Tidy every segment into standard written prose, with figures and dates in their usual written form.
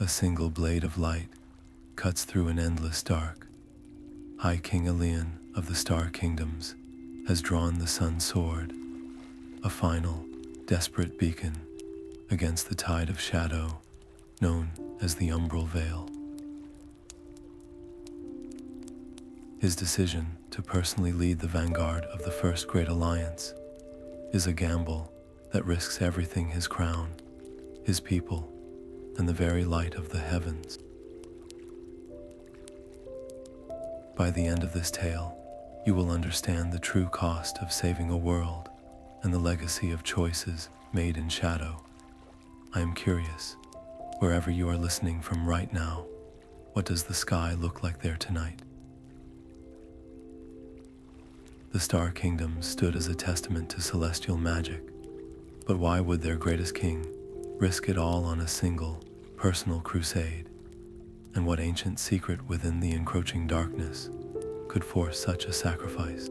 A single blade of light cuts through an endless dark. High King Aeolian of the Star Kingdoms has drawn the Sun Sword, a final, desperate beacon against the tide of shadow known as the Umbral Veil. His decision to personally lead the vanguard of the First Great Alliance is a gamble that risks everything: his crown, his people, and the very light of the heavens. By the end of this tale, you will understand the true cost of saving a world and the legacy of choices made in shadow. I am curious, wherever you are listening from right now, what does the sky look like there tonight? The Star Kingdoms stood as a testament to celestial magic, but why would their greatest king risk it all on a single, personal crusade? And what ancient secret within the encroaching darkness could force such a sacrifice?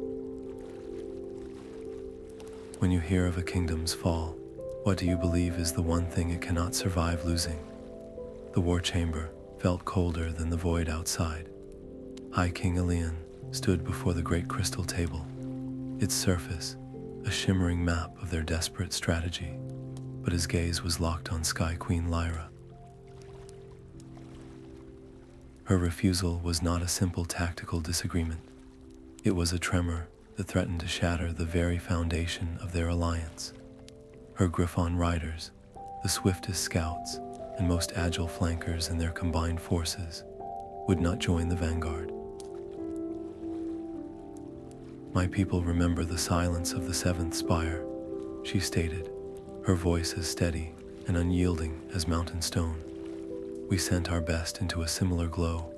When you hear of a kingdom's fall, what do you believe is the one thing it cannot survive losing? The war chamber felt colder than the void outside. High King Aeolian stood before the great crystal table, its surface a shimmering map of their desperate strategy, but his gaze was locked on Sky Queen Lyra. Her refusal was not a simple tactical disagreement. It was a tremor that threatened to shatter the very foundation of their alliance. Her Griffin riders, the swiftest scouts and most agile flankers in their combined forces, would not join the vanguard. "My people remember the silence of the seventh spire," she stated, her voice as steady and unyielding as mountain stone. "We sent our best into a similar glow,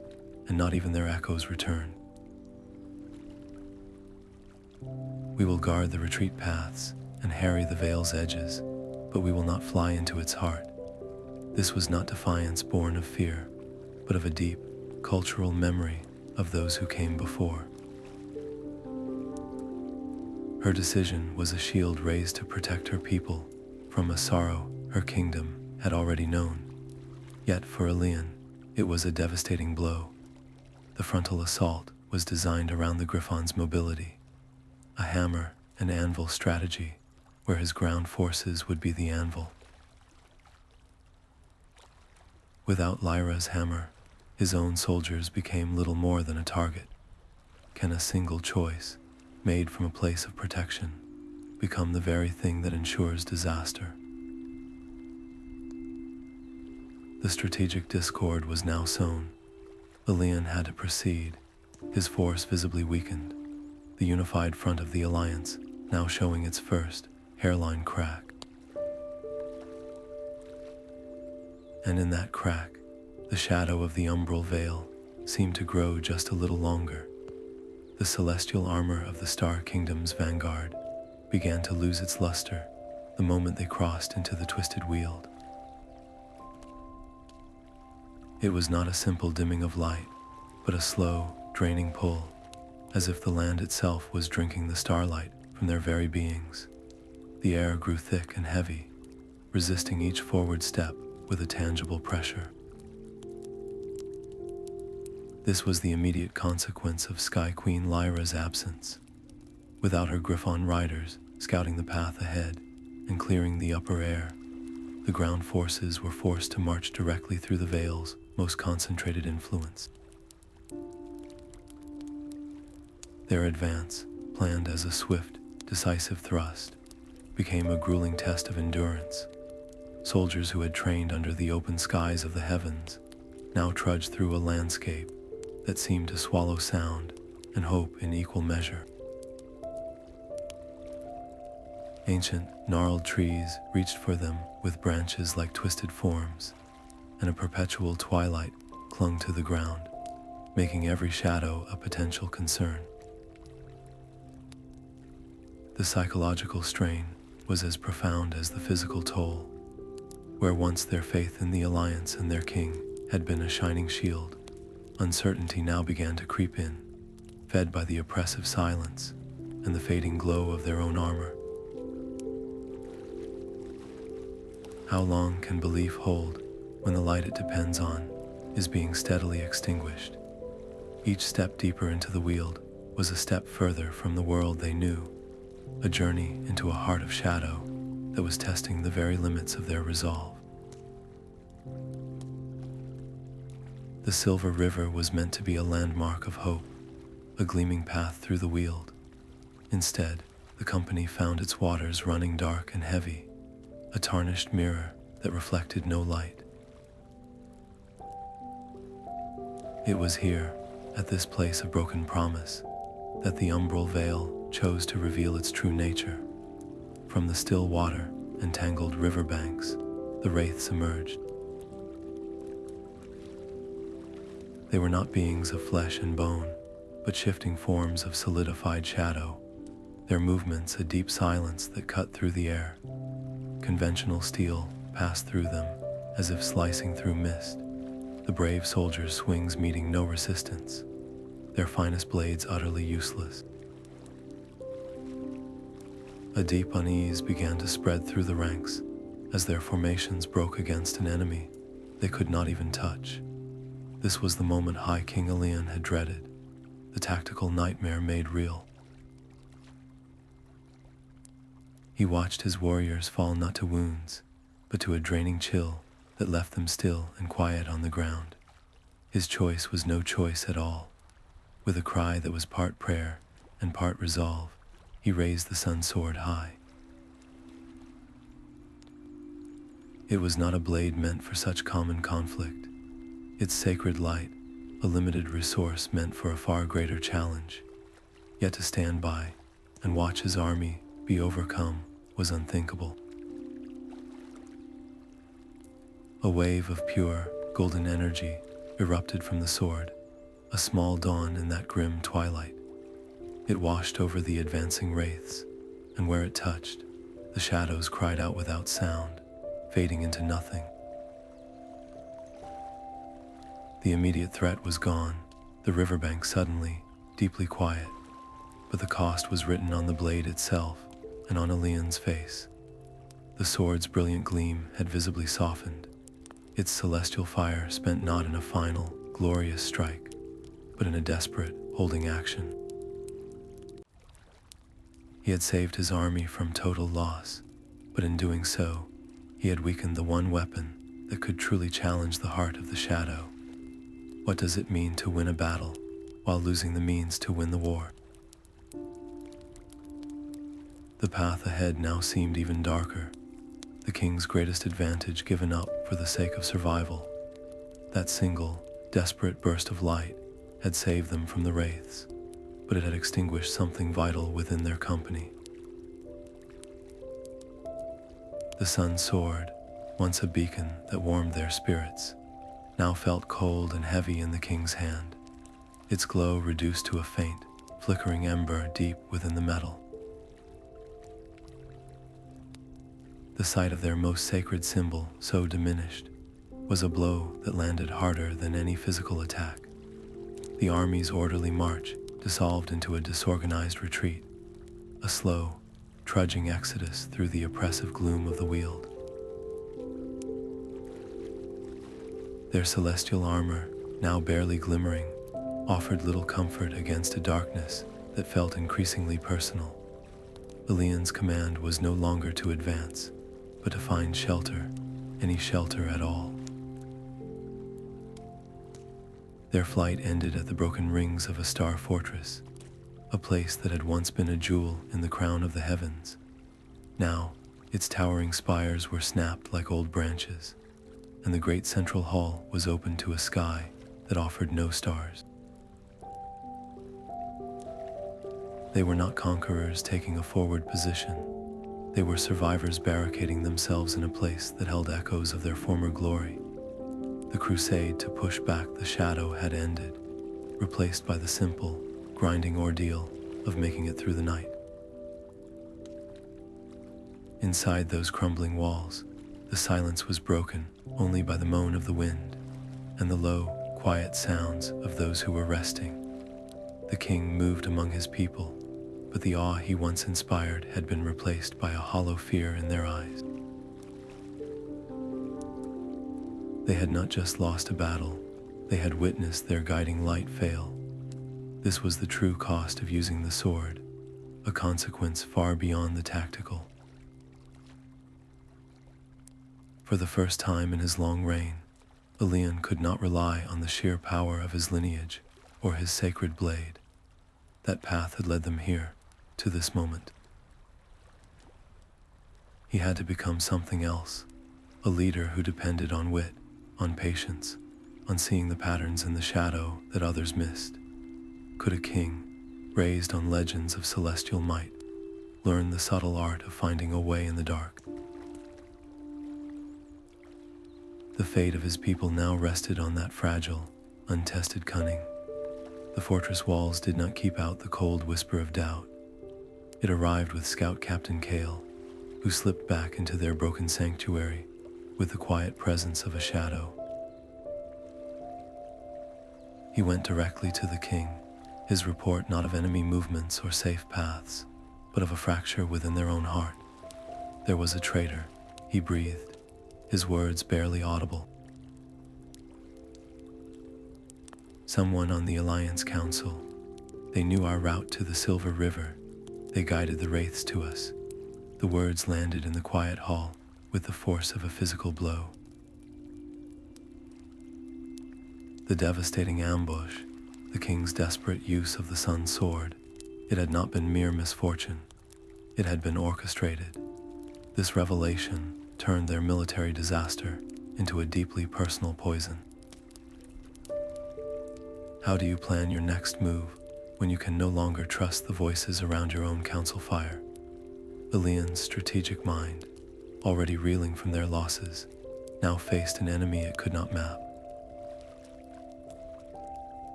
and not even their echoes returned. We will guard the retreat paths and harry the veil's edges, but we will not fly into its heart." This was not defiance born of fear, but of a deep, cultural memory of those who came before. Her decision was a shield raised to protect her people from a sorrow her kingdom had already known. Yet for Aeolian, it was a devastating blow. The frontal assault was designed around the Griffin's mobility, a hammer and anvil strategy where his ground forces would be the anvil. Without Lyra's hammer, his own soldiers became little more than a target. Can a single choice, made from a place of protection, become the very thing that ensures disaster? The strategic discord was now sown. Aeolian had to proceed, his force visibly weakened, the unified front of the alliance now showing its first hairline crack. And in that crack, the shadow of the Umbral Veil seemed to grow just a little longer. The celestial armor of the Star Kingdom's vanguard began to lose its luster the moment they crossed into the twisted Wield. It was not a simple dimming of light, but a slow, draining pull, as if the land itself was drinking the starlight from their very beings. The air grew thick and heavy, resisting each forward step with a tangible pressure. This was the immediate consequence of Sky Queen Lyra's absence. Without her Griffin riders scouting the path ahead and clearing the upper air, the ground forces were forced to march directly through the Veil's most concentrated influence. Their advance, planned as a swift, decisive thrust, became a grueling test of endurance. Soldiers who had trained under the open skies of the heavens now trudged through a landscape that seemed to swallow sound and hope in equal measure. Ancient, gnarled trees reached for them with branches like twisted forms, and a perpetual twilight clung to the ground, making every shadow a potential concern. The psychological strain was as profound as the physical toll. Where once their faith in the Alliance and their king had been a shining shield, uncertainty now began to creep in, fed by the oppressive silence and the fading glow of their own armor. How long can belief hold when the light it depends on is being steadily extinguished. Each step deeper into the Wield was a step further from the world they knew, a journey into a heart of shadow that was testing the very limits of their resolve. The Silver River was meant to be a landmark of hope, a gleaming path through the Wield. Instead, the company found its waters running dark and heavy, a tarnished mirror that reflected no light. It was here, at this place of broken promise, that the Umbral Veil chose to reveal its true nature. From the still water and tangled riverbanks, the wraiths emerged. They were not beings of flesh and bone, but shifting forms of solidified shadow, their movements a deep silence that cut through the air. Conventional steel passed through them, as if slicing through mist, the brave soldiers' swings meeting no resistance, their finest blades utterly useless. A deep unease began to spread through the ranks, as their formations broke against an enemy they could not even touch. This was the moment High King Ilian had dreaded, the tactical nightmare made real. He watched his warriors fall not to wounds, but to a draining chill that left them still and quiet on the ground. His choice was no choice at all. With a cry that was part prayer and part resolve, he raised the Sun Sword high. It was not a blade meant for such common conflict. Its sacred light, a limited resource meant for a far greater challenge. Yet to stand by and watch his army be overcome was unthinkable. A wave of pure, golden energy erupted from the sword, a small dawn in that grim twilight. It washed over the advancing wraiths, and where it touched, the shadows cried out without sound, fading into nothing. The immediate threat was gone, the riverbank suddenly, deeply quiet, but the cost was written on the blade itself and on Ilian's face. The sword's brilliant gleam had visibly softened, its celestial fire spent not in a final, glorious strike, but in a desperate, holding action. He had saved his army from total loss, but in doing so, he had weakened the one weapon that could truly challenge the heart of the shadow. What does it mean to win a battle while losing the means to win the war? The path ahead now seemed even darker, the king's greatest advantage given up for the sake of survival. That single, desperate burst of light had saved them from the wraiths, but it had extinguished something vital within their company. The Sun Sword, once a beacon that warmed their spirits, now felt cold and heavy in the king's hand, its glow reduced to a faint, flickering ember deep within the metal. The sight of their most sacred symbol so diminished was a blow that landed harder than any physical attack. The army's orderly march dissolved into a disorganized retreat, a slow, trudging exodus through the oppressive gloom of the Wield. Their celestial armor, now barely glimmering, offered little comfort against a darkness that felt increasingly personal. Ilian's command was no longer to advance, but to find shelter, any shelter at all. Their flight ended at the broken rings of a star fortress, a place that had once been a jewel in the crown of the heavens. Now, its towering spires were snapped like old branches, and the great central hall was open to a sky that offered no stars. They were not conquerors taking a forward position. They were survivors barricading themselves in a place that held echoes of their former glory. The crusade to push back the shadow had ended, replaced by the simple, grinding ordeal of making it through the night. Inside those crumbling walls, the silence was broken only by the moan of the wind and the low, quiet sounds of those who were resting. The king moved among his people, but the awe he once inspired had been replaced by a hollow fear in their eyes. They had not just lost a battle, they had witnessed their guiding light fail. This was the true cost of using the sword, a consequence far beyond the tactical. For the first time in his long reign, Aelian could not rely on the sheer power of his lineage or his sacred blade. That path had led them here, to this moment. He had to become something else, a leader who depended on wit, on patience, on seeing the patterns in the shadow that others missed. Could a king, raised on legends of celestial might, learn the subtle art of finding a way in the dark? The fate of his people now rested on that fragile, untested cunning. The fortress walls did not keep out the cold whisper of doubt. It arrived with Scout Captain Kale, who slipped back into their broken sanctuary with the quiet presence of a shadow. He went directly to the king, his report not of enemy movements or safe paths, but of a fracture within their own heart. There was a traitor, he breathed, his words barely audible. Someone on the Alliance Council. They knew our route to the Silver River. They guided the wraiths to us. The words landed in the quiet hall with the force of a physical blow. The devastating ambush, the king's desperate use of the Sun Sword, it had not been mere misfortune. It had been orchestrated. This revelation turned their military disaster into a deeply personal poison. How do you plan your next move when you can no longer trust the voices around your own council fire? Aelian's strategic mind, already reeling from their losses, now faced an enemy it could not map.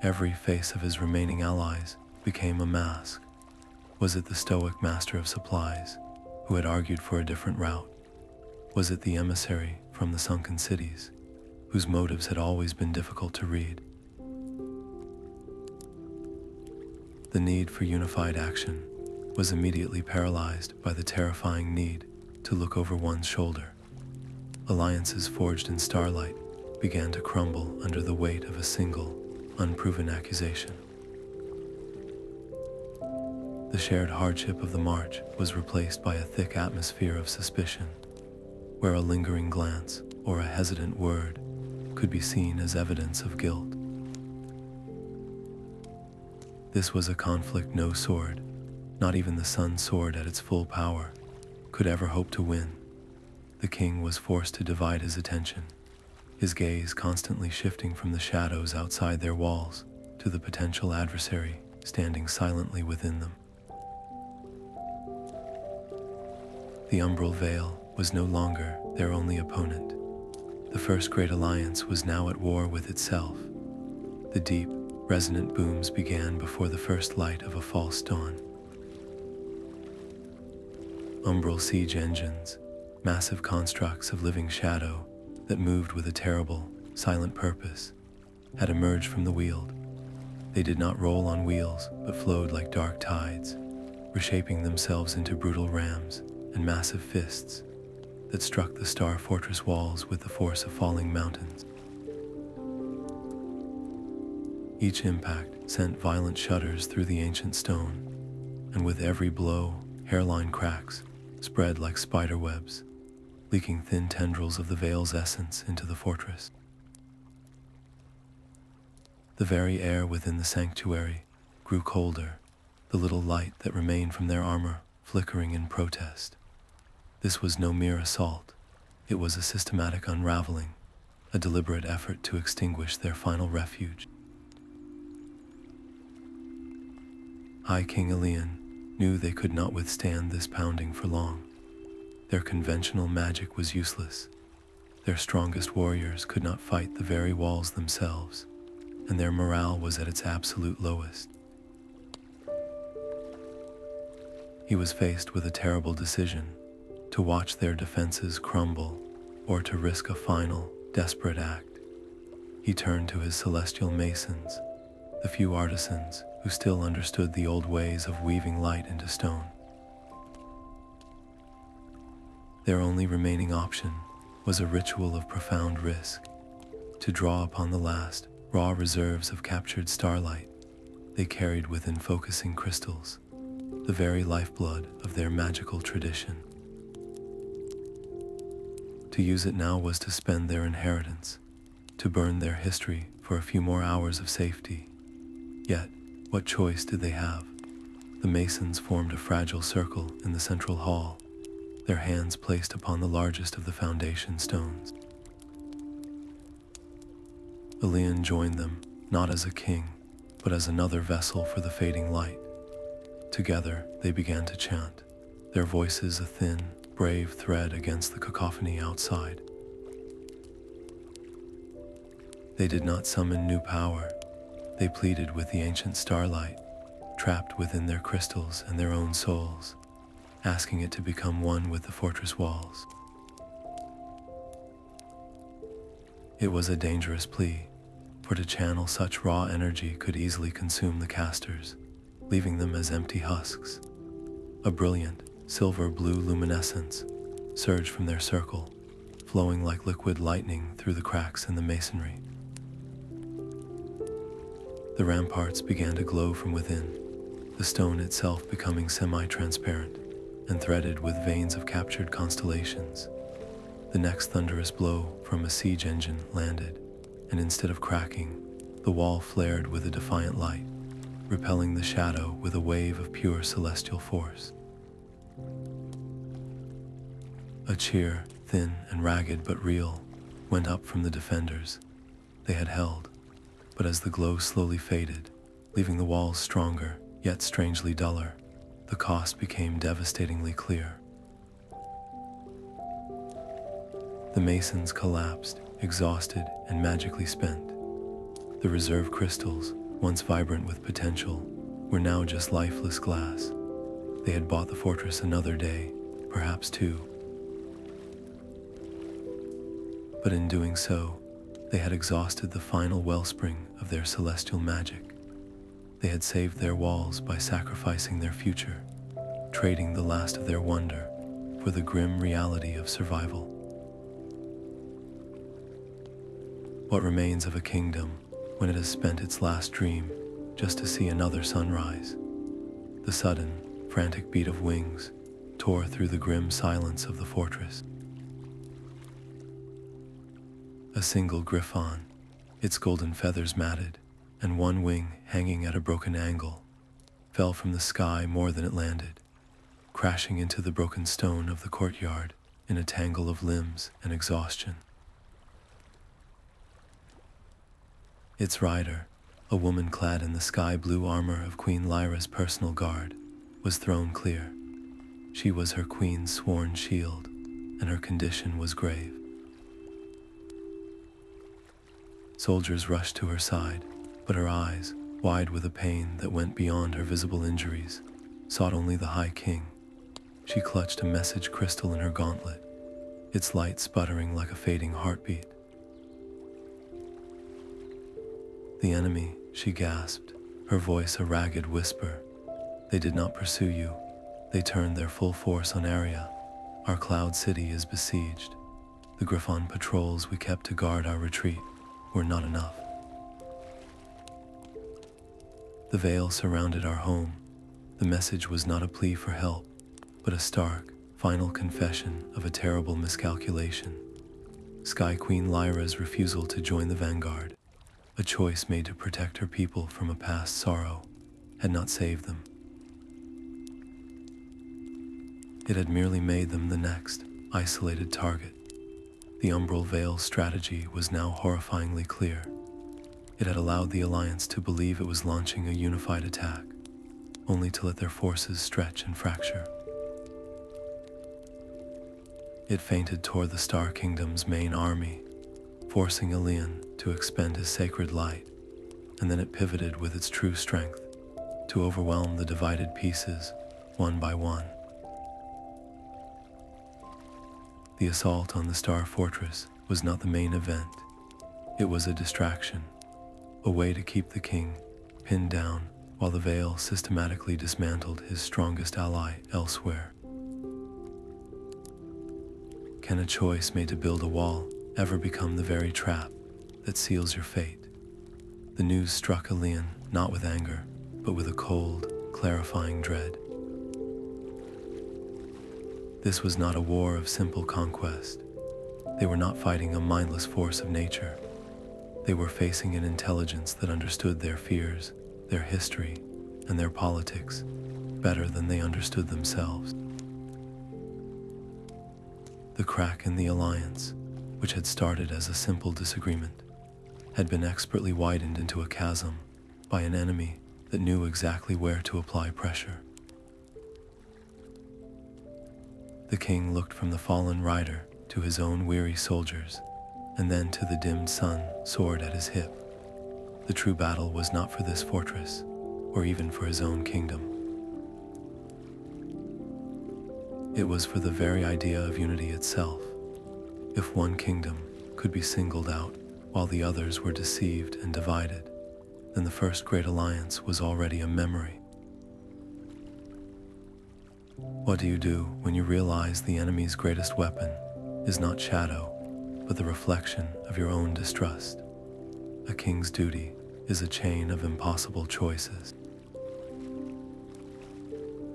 Every face of his remaining allies became a mask. Was it the stoic master of supplies, who had argued for a different route? Was it the emissary from the sunken cities, whose motives had always been difficult to read? The need for unified action was immediately paralyzed by the terrifying need to look over one's shoulder. Alliances forged in starlight began to crumble under the weight of a single, unproven accusation. The shared hardship of the march was replaced by a thick atmosphere of suspicion, where a lingering glance or a hesitant word could be seen as evidence of guilt. This was a conflict no sword, not even the Sun Sword at its full power, could ever hope to win. The king was forced to divide his attention, his gaze constantly shifting from the shadows outside their walls to the potential adversary standing silently within them. The Umbral Veil was no longer their only opponent. The first great alliance was now at war with itself. The deep, resonant booms began before the first light of a false dawn. Umbral siege engines, massive constructs of living shadow that moved with a terrible, silent purpose, had emerged from the Wield. They did not roll on wheels, but flowed like dark tides, reshaping themselves into brutal rams and massive fists that struck the Star Fortress walls with the force of falling mountains. Each impact sent violent shudders through the ancient stone, and with every blow, hairline cracks spread like spider webs, leaking thin tendrils of the Veil's essence into the fortress. The very air within the sanctuary grew colder, the little light that remained from their armor flickering in protest. This was no mere assault. It was a systematic unraveling, a deliberate effort to extinguish their final refuge. High King Aelian knew they could not withstand this pounding for long. Their conventional magic was useless. Their strongest warriors could not fight the very walls themselves, and their morale was at its absolute lowest. He was faced with a terrible decision: to watch their defenses crumble, or to risk a final, desperate act. He turned to his celestial masons, the few artisans who still understood the old ways of weaving light into stone. Their only remaining option was a ritual of profound risk. To draw upon the last, raw reserves of captured starlight they carried within focusing crystals, the very lifeblood of their magical tradition. To use it now was to spend their inheritance, to burn their history for a few more hours of safety. Yet, what choice did they have? The Masons formed a fragile circle in the central hall, their hands placed upon the largest of the foundation stones. Ilian joined them, not as a king, but as another vessel for the fading light. Together, they began to chant, their voices a thin, brave thread against the cacophony outside. They did not summon new power. They pleaded with the ancient starlight, trapped within their crystals and their own souls, asking it to become one with the fortress walls. It was a dangerous plea, for to channel such raw energy could easily consume the casters, leaving them as empty husks. A brilliant, silver-blue luminescence surged from their circle, flowing like liquid lightning through the cracks in the masonry. The ramparts began to glow from within, the stone itself becoming semi-transparent and threaded with veins of captured constellations. The next thunderous blow from a siege engine landed, and instead of cracking, the wall flared with a defiant light, repelling the shadow with a wave of pure celestial force. A cheer, thin and ragged but real, went up from the defenders. They had held, but as the glow slowly faded, leaving the walls stronger, yet strangely duller, the cost became devastatingly clear. The Masons collapsed, exhausted and magically spent. The reserve crystals, once vibrant with potential, were now just lifeless glass. They had bought the fortress another day, perhaps two. But in doing so, they had exhausted the final wellspring of their celestial magic. They had saved their walls by sacrificing their future, trading the last of their wonder for the grim reality of survival. What remains of a kingdom when it has spent its last dream just to see another sunrise? The sudden, frantic beat of wings tore through the grim silence of the fortress. A single Griffin, its golden feathers matted, and one wing hanging at a broken angle, fell from the sky more than it landed, crashing into the broken stone of the courtyard in a tangle of limbs and exhaustion. Its rider, a woman clad in the sky-blue armor of Queen Lyra's personal guard, was thrown clear. She was her queen's sworn shield, and her condition was grave. Soldiers rushed to her side, but her eyes, wide with a pain that went beyond her visible injuries, sought only the High King. She clutched a message crystal in her gauntlet, its light sputtering like a fading heartbeat. The enemy, she gasped, her voice a ragged whisper. They did not pursue you. They turned their full force on Aria. Our cloud city is besieged. The Griffin patrols we kept to guard our retreat were not enough. The veil surrounded our home. The message was not a plea for help, but a stark, final confession of a terrible miscalculation. Sky Queen Lyra's refusal to join the vanguard, a choice made to protect her people from a past sorrow, had not saved them. It had merely made them the next, isolated target. The Umbral Veil strategy was now horrifyingly clear. It had allowed the Alliance to believe it was launching a unified attack, only to let their forces stretch and fracture. It feinted toward the Star Kingdom's main army, forcing Ilian to expend his sacred light, and then it pivoted with its true strength to overwhelm the divided pieces, one by one. The assault on the Star Fortress was not the main event. It was a distraction, a way to keep the king pinned down while the Veil systematically dismantled his strongest ally elsewhere. Can a choice made to build a wall ever become the very trap that seals your fate? The news struck Ilian not with anger, but with a cold, clarifying dread. This was not a war of simple conquest. They were not fighting a mindless force of nature. They were facing an intelligence that understood their fears, their history, and their politics better than they understood themselves. The crack in the alliance, which had started as a simple disagreement, had been expertly widened into a chasm by an enemy that knew exactly where to apply pressure. The king looked from the fallen rider to his own weary soldiers, and then to the dimmed sun sword at his hip. The true battle was not for this fortress, or even for his own kingdom. It was for the very idea of unity itself. If one kingdom could be singled out while the others were deceived and divided, then the first great alliance was already a memory. What do you do when you realize the enemy's greatest weapon is not shadow, but the reflection of your own distrust? A king's duty is a chain of impossible choices.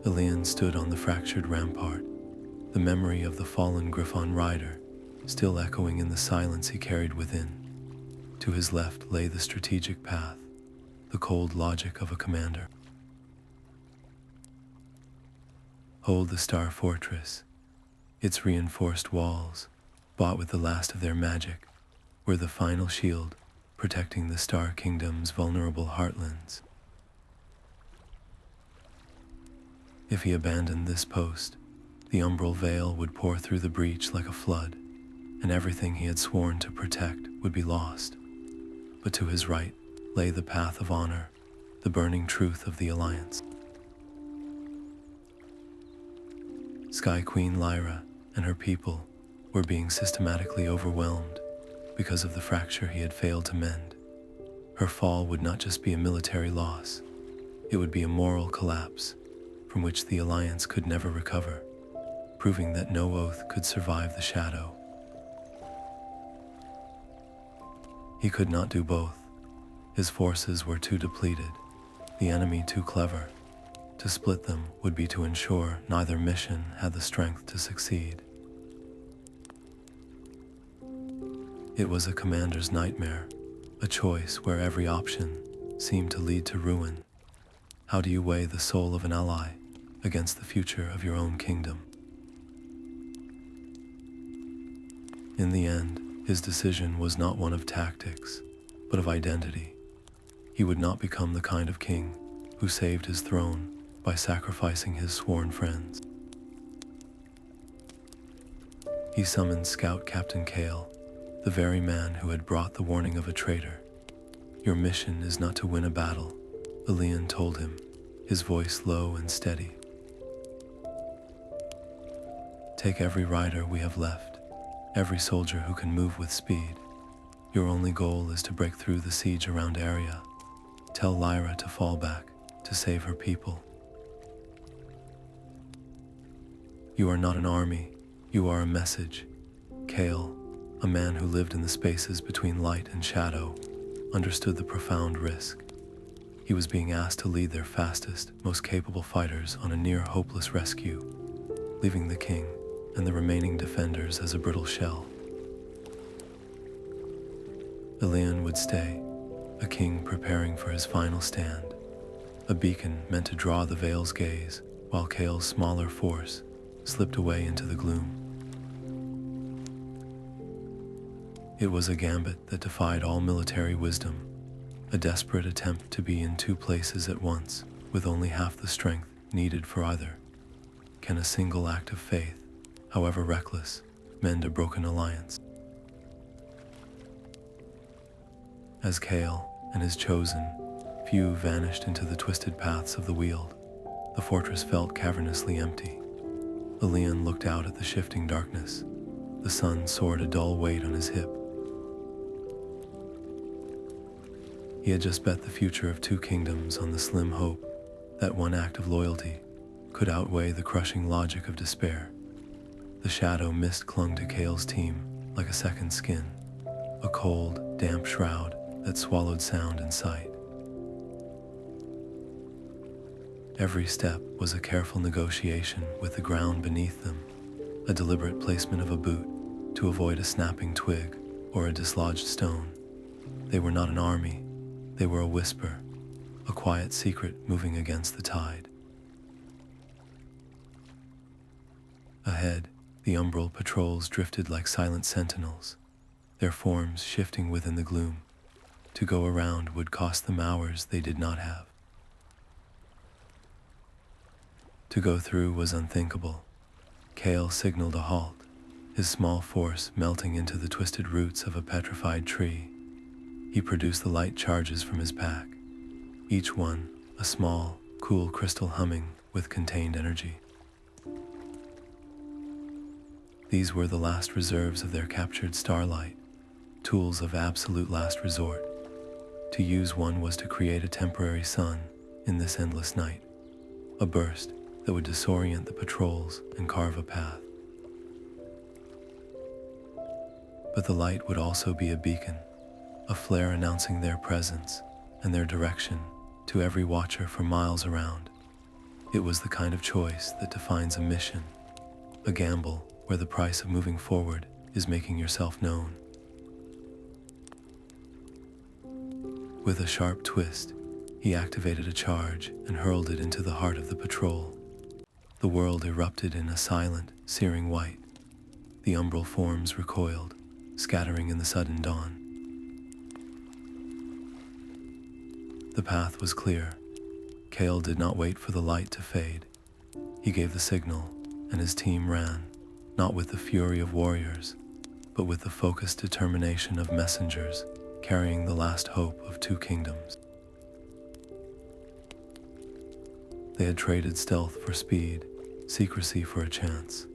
Ilian stood on the fractured rampart, the memory of the fallen Griffin rider still echoing in the silence he carried within. To his left lay the strategic path, the cold logic of a commander. Hold the Star Fortress. Its reinforced walls, bought with the last of their magic, were the final shield protecting the Star Kingdom's vulnerable heartlands. If he abandoned this post, the Umbral veil would pour through the breach like a flood, and everything he had sworn to protect would be lost. But to his right lay the path of honor, the burning truth of the Alliance. Sky Queen Lyra and her people were being systematically overwhelmed because of the fracture he had failed to mend. Her fall would not just be a military loss, it would be a moral collapse from which the Alliance could never recover, proving that no oath could survive the shadow. He could not do both. His forces were too depleted, the enemy too clever. To split them would be to ensure neither mission had the strength to succeed. It was a commander's nightmare, a choice where every option seemed to lead to ruin. How do you weigh the soul of an ally against the future of your own kingdom? In the end, his decision was not one of tactics, but of identity. He would not become the kind of king who saved his throne by sacrificing his sworn friends. He summoned Scout Captain Kale, the very man who had brought the warning of a traitor. Your mission is not to win a battle, Ilian told him, his voice low and steady. Take every rider we have left, every soldier who can move with speed. Your only goal is to break through the siege around Aria. Tell Lyra to fall back, to save her people. You are not an army, you are a message. Kale, a man who lived in the spaces between light and shadow, understood the profound risk. He was being asked to lead their fastest, most capable fighters on a near-hopeless rescue, leaving the king and the remaining defenders as a brittle shell. Ilian would stay, a king preparing for his final stand, a beacon meant to draw the Veil's gaze, while Kale's smaller force slipped away into the gloom. It was a gambit that defied all military wisdom, a desperate attempt to be in two places at once, with only half the strength needed for either. Can a single act of faith, however reckless, mend a broken alliance? As Kale and his chosen few vanished into the twisted paths of the Wield, the fortress felt cavernously empty. Ilian looked out at the shifting darkness, the sun soared a dull weight on his hip. He had just bet the future of two kingdoms on the slim hope that one act of loyalty could outweigh the crushing logic of despair. The shadow mist clung to Kale's team like a second skin, a cold, damp shroud that swallowed sound and sight. Every step was a careful negotiation with the ground beneath them, a deliberate placement of a boot to avoid a snapping twig or a dislodged stone. They were not an army, they were a whisper, a quiet secret moving against the tide. Ahead, the Umbral patrols drifted like silent sentinels, their forms shifting within the gloom. To go around would cost them hours they did not have. To go through was unthinkable. Kale signaled a halt, his small force melting into the twisted roots of a petrified tree. He produced the light charges from his pack, each one a small, cool crystal humming with contained energy. These were the last reserves of their captured starlight, tools of absolute last resort. To use one was to create a temporary sun in this endless night, a burst that would disorient the patrols and carve a path. But the light would also be a beacon, a flare announcing their presence and their direction to every watcher for miles around. It was the kind of choice that defines a mission, a gamble where the price of moving forward is making yourself known. With a sharp twist, he activated a charge and hurled it into the heart of the patrol. The world erupted in a silent, searing white. The umbral forms recoiled, scattering in the sudden dawn. The path was clear. Kale did not wait for the light to fade. He gave the signal, and his team ran, not with the fury of warriors, but with the focused determination of messengers carrying the last hope of two kingdoms. They had traded stealth for speed, secrecy for a chance.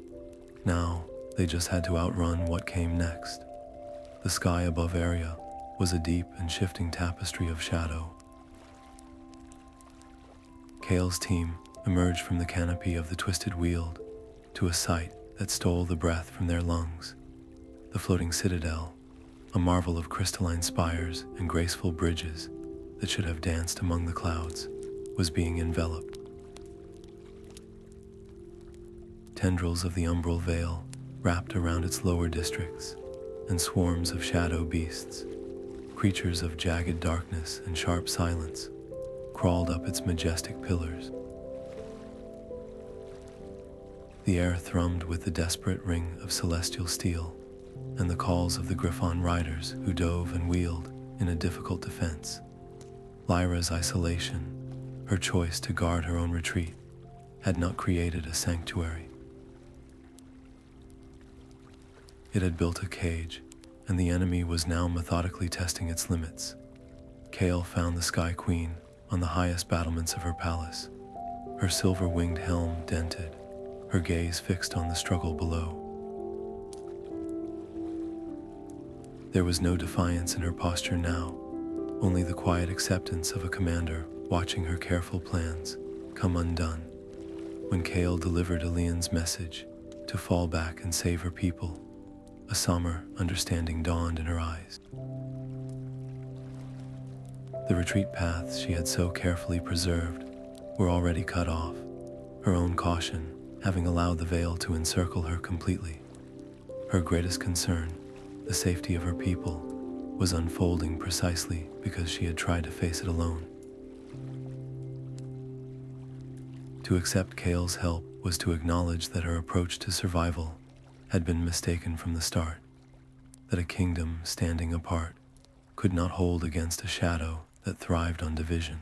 Now, they just had to outrun what came next. The sky above Aria was a deep and shifting tapestry of shadow. Kale's team emerged from the canopy of the twisted Wield to a sight that stole the breath from their lungs. The floating citadel, a marvel of crystalline spires and graceful bridges that should have danced among the clouds, was being enveloped. Tendrils of the umbral veil wrapped around its lower districts, and swarms of shadow beasts, creatures of jagged darkness and sharp silence, crawled up its majestic pillars. The air thrummed with the desperate ring of celestial steel and the calls of the Griffin riders who dove and wheeled in a difficult defense. Lyra's isolation, her choice to guard her own retreat, had not created a sanctuary. It had built a cage, and the enemy was now methodically testing its limits. Kale found the Sky Queen on the highest battlements of her palace, her silver-winged helm dented, her gaze fixed on the struggle below. There was no defiance in her posture now, only the quiet acceptance of a commander watching her careful plans come undone. When Kale delivered Alian's message to fall back and save her people, a somber understanding dawned in her eyes. The retreat paths she had so carefully preserved were already cut off, her own caution having allowed the veil to encircle her completely. Her greatest concern, the safety of her people, was unfolding precisely because she had tried to face it alone. To accept Kale's help was to acknowledge that her approach to survival had been mistaken from the start, that a kingdom standing apart could not hold against a shadow that thrived on division.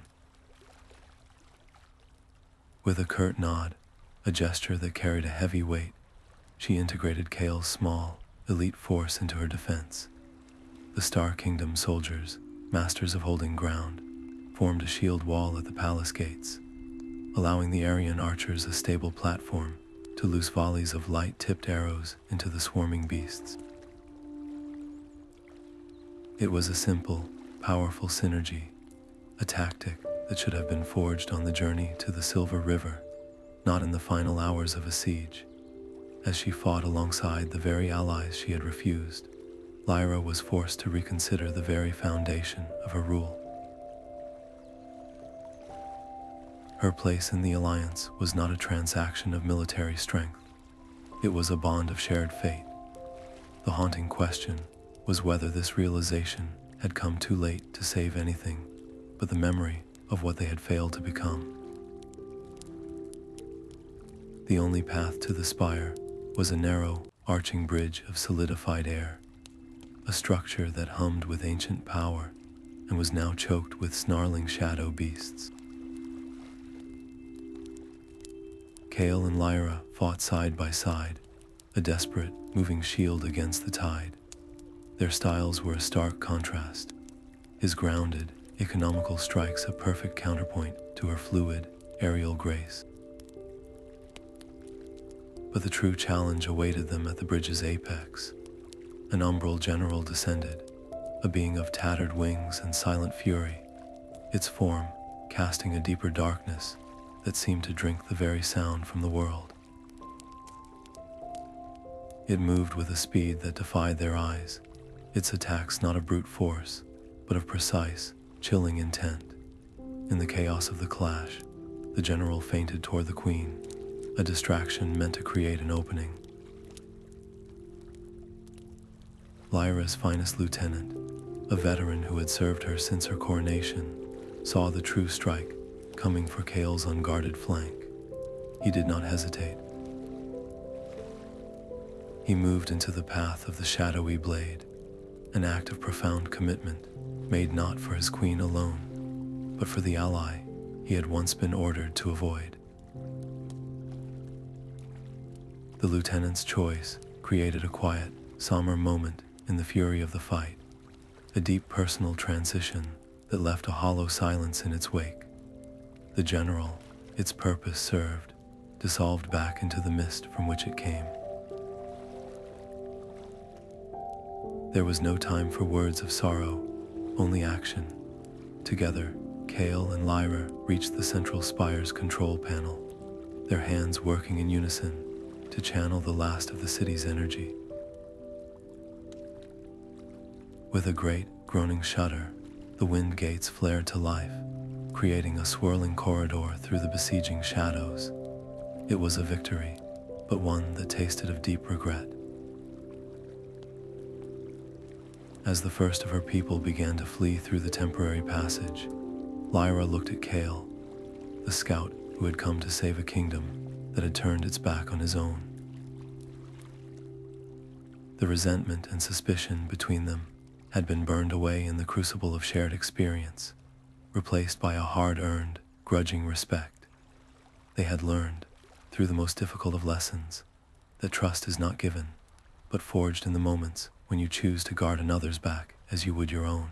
With a curt nod, a gesture that carried a heavy weight, she integrated Kale's small, elite force into her defense. The Star Kingdom soldiers, masters of holding ground, formed a shield wall at the palace gates, allowing the Aryan archers a stable platform to loose volleys of light-tipped arrows into the swarming beasts. It was a simple, powerful synergy, a tactic that should have been forged on the journey to the Silver River, not in the final hours of a siege. As she fought alongside the very allies she had refused, Lyra was forced to reconsider the very foundation of her rule. Her place in the Alliance was not a transaction of military strength. It was a bond of shared fate. The haunting question was whether this realization had come too late to save anything but the memory of what they had failed to become. The only path to the spire was a narrow, arching bridge of solidified air, a structure that hummed with ancient power and was now choked with snarling shadow beasts. Kale and Lyra fought side by side, a desperate, moving shield against the tide. Their styles were a stark contrast. His grounded, economical strikes a perfect counterpoint to her fluid, aerial grace. But the true challenge awaited them at the bridge's apex. An Umbral general descended, a being of tattered wings and silent fury, its form casting a deeper darkness that seemed to drink the very sound from the world. It moved with a speed that defied their eyes, its attacks not of brute force, but of precise, chilling intent. In the chaos of the clash, the general feinted toward the queen, a distraction meant to create an opening. Lyra's finest lieutenant, a veteran who had served her since her coronation, saw the true strike coming for Kale's unguarded flank. He did not hesitate. He moved into the path of the shadowy blade, an act of profound commitment made not for his queen alone, but for the ally he had once been ordered to avoid. The lieutenant's choice created a quiet, somber moment in the fury of the fight, a deep personal transition that left a hollow silence in its wake. The general, its purpose served, dissolved back into the mist from which it came. There was no time for words of sorrow, only action. Together, Kale and Lyra reached the central spire's control panel, their hands working in unison to channel the last of the city's energy. With a great, groaning shudder, the wind gates flared to life, creating a swirling corridor through the besieging shadows. It was a victory, but one that tasted of deep regret. As the first of her people began to flee through the temporary passage, Lyra looked at Kale, the scout who had come to save a kingdom that had turned its back on his own. The resentment and suspicion between them had been burned away in the crucible of shared experience, replaced by a hard-earned, grudging respect. They had learned, through the most difficult of lessons, that trust is not given, but forged in the moments when you choose to guard another's back as you would your own.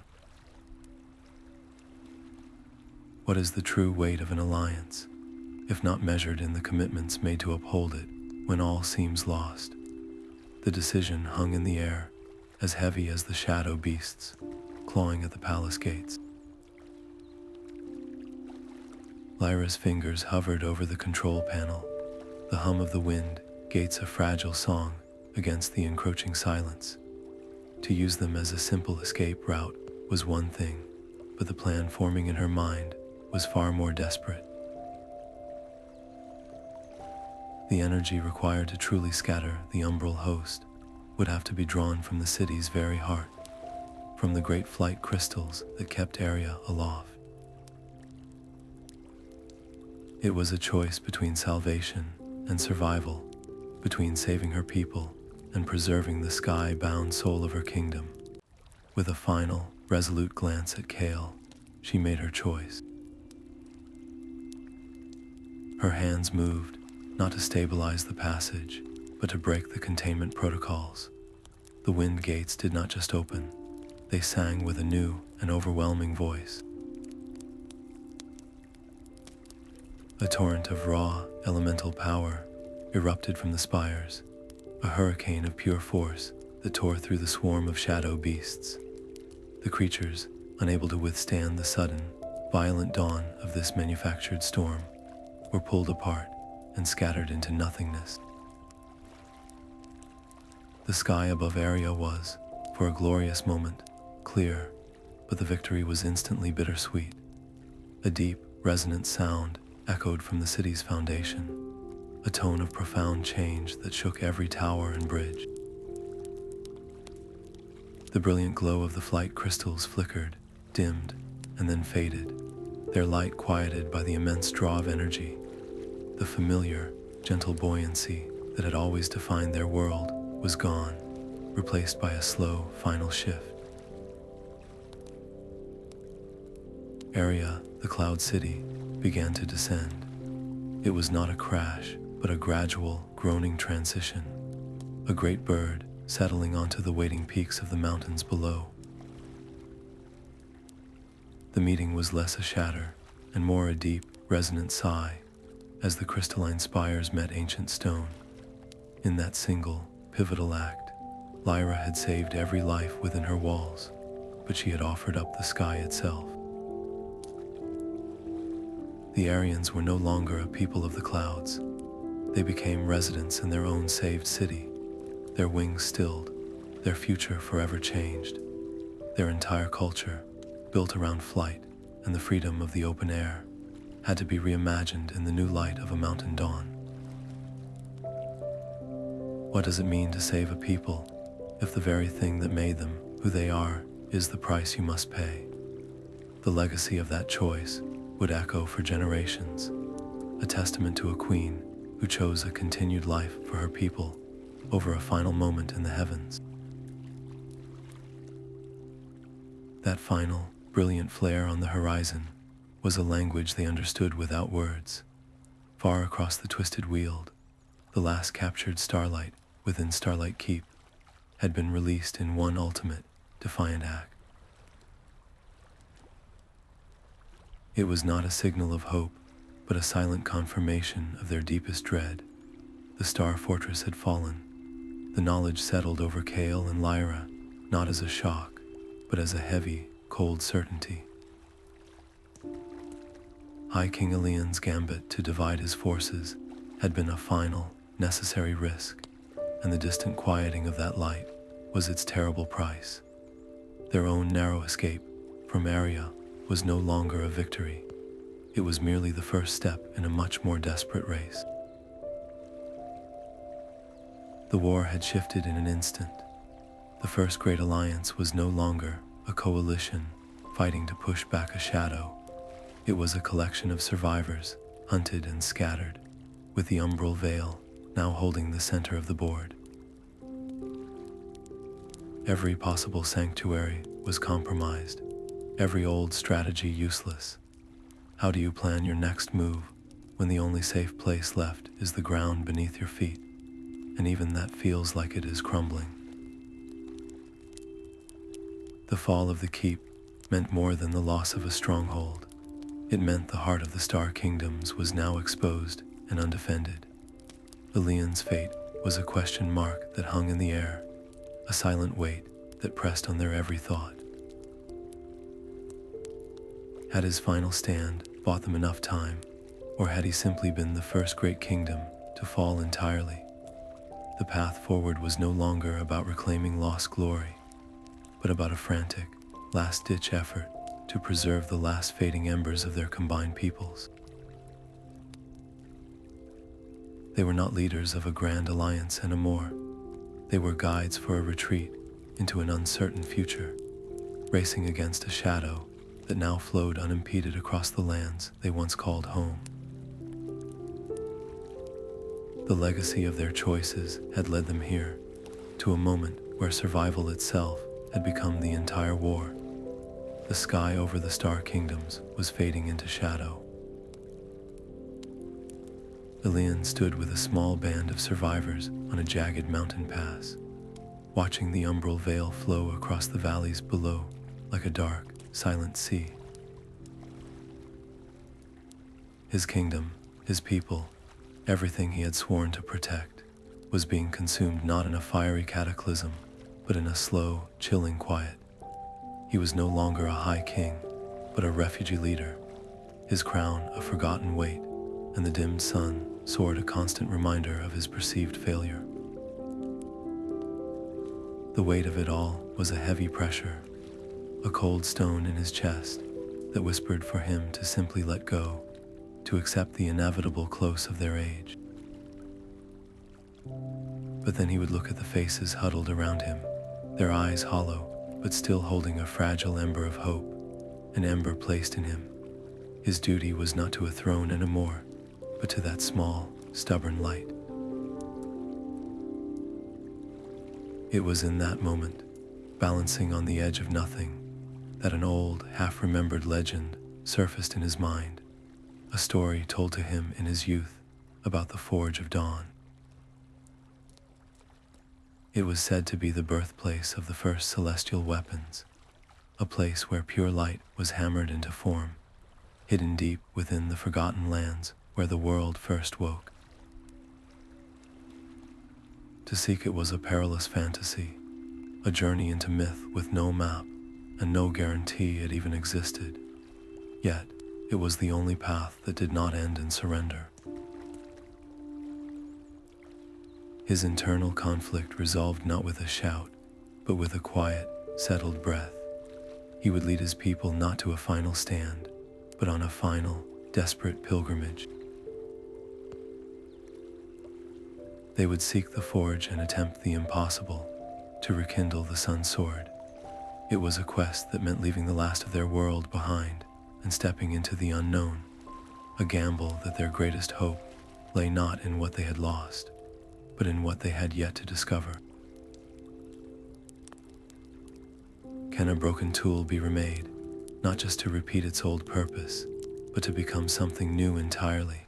What is the true weight of an alliance, if not measured in the commitments made to uphold it when all seems lost? The decision hung in the air, as heavy as the shadow beasts, clawing at the palace gates. Lyra's fingers hovered over the control panel, the hum of the wind gates a fragile song against the encroaching silence. To use them as a simple escape route was one thing, but the plan forming in her mind was far more desperate. The energy required to truly scatter the Umbral host would have to be drawn from the city's very heart, from the great flight crystals that kept Aria aloft. It was a choice between salvation and survival, between saving her people and preserving the sky-bound soul of her kingdom. With a final, resolute glance at Kale, she made her choice. Her hands moved, not to stabilize the passage, but to break the containment protocols. The wind gates did not just open, they sang with a new and overwhelming voice. A torrent of raw, elemental power erupted from the spires, a hurricane of pure force that tore through the swarm of shadow beasts. The creatures, unable to withstand the sudden, violent dawn of this manufactured storm, were pulled apart and scattered into nothingness. The sky above Aria was, for a glorious moment, clear, but the victory was instantly bittersweet. A deep, resonant sound echoed from the city's foundation, a tone of profound change that shook every tower and bridge. The brilliant glow of the flight crystals flickered, dimmed, and then faded, their light quieted by the immense draw of energy. The familiar, gentle buoyancy that had always defined their world was gone, replaced by a slow, final shift. Aria, the cloud city, began to descend. It was not a crash, but a gradual, groaning transition. A great bird settling onto the waiting peaks of the mountains below. The meeting was less a shatter and more a deep, resonant sigh as the crystalline spires met ancient stone. In that single, pivotal act, Lyra had saved every life within her walls, but she had offered up the sky itself. The Arians were no longer a people of the clouds. They became residents in their own saved city, their wings stilled, their future forever changed. Their entire culture, built around flight and the freedom of the open air, had to be reimagined in the new light of a mountain dawn. What does it mean to save a people, if the very thing that made them who they are is the price you must pay? The legacy of that choice would echo for generations, a testament to a queen who chose a continued life for her people over a final moment in the heavens. That final, brilliant flare on the horizon was a language they understood without words. Far across the twisted Wield, the last captured starlight within Starlight Keep had been released in one ultimate, defiant act. It was not a signal of hope, but a silent confirmation of their deepest dread. The Star Fortress had fallen. The knowledge settled over Kale and Lyra, not as a shock, but as a heavy, cold certainty. High King Alian's gambit to divide his forces had been a final, necessary risk, and the distant quieting of that light was its terrible price. Their own narrow escape from Aria was no longer a victory. It was merely the first step in a much more desperate race. The war had shifted in an instant. The First Great Alliance was no longer a coalition fighting to push back a shadow. It was a collection of survivors, hunted and scattered, with the Umbral veil now holding the center of the board. Every possible sanctuary was compromised, every old strategy useless. How do you plan your next move when the only safe place left is the ground beneath your feet, and even that feels like it is crumbling? The fall of the keep meant more than the loss of a stronghold. It meant the heart of the Star Kingdoms was now exposed and undefended. Alian's fate was a question mark that hung in the air, a silent weight that pressed on their every thought. Had his final stand bought them enough time, or had he simply been the first great kingdom to fall entirely? The path forward was no longer about reclaiming lost glory, but about a frantic, last-ditch effort to preserve the last fading embers of their combined peoples. They were not leaders of a grand alliance anymore. They were guides for a retreat into an uncertain future, racing against a shadow that now flowed unimpeded across the lands they once called home. The legacy of their choices had led them here, to a moment where survival itself had become the entire war. The sky over the Star Kingdoms was fading into shadow. Ilian stood with a small band of survivors on a jagged mountain pass, watching the Umbral veil flow across the valleys below like a dark, silent sea. His kingdom, his people, everything he had sworn to protect, was being consumed not in a fiery cataclysm, but in a slow, chilling quiet. He was no longer a high king, but a refugee leader, his crown a forgotten weight, and the dimmed sun sword a constant reminder of his perceived failure. The weight of it all was a heavy pressure, a cold stone in his chest that whispered for him to simply let go, to accept the inevitable close of their age. But then he would look at the faces huddled around him, their eyes hollow, but still holding a fragile ember of hope, an ember placed in him. His duty was not to a throne anymore, but to that small, stubborn light. It was in that moment, balancing on the edge of nothing, that an old, half-remembered legend surfaced in his mind, a story told to him in his youth about the Forge of Dawn. It was said to be the birthplace of the first celestial weapons, a place where pure light was hammered into form, hidden deep within the forgotten lands where the world first woke. To seek it was a perilous fantasy, a journey into myth with no map and no guarantee it even existed. Yet, it was the only path that did not end in surrender. His internal conflict resolved not with a shout, but with a quiet, settled breath. He would lead his people not to a final stand, but on a final, desperate pilgrimage. They would seek the forge and attempt the impossible, to rekindle the Sun Sword. It was a quest that meant leaving the last of their world behind and stepping into the unknown, a gamble that their greatest hope lay not in what they had lost, but in what they had yet to discover. Can a broken tool be remade, not just to repeat its old purpose, but to become something new entirely?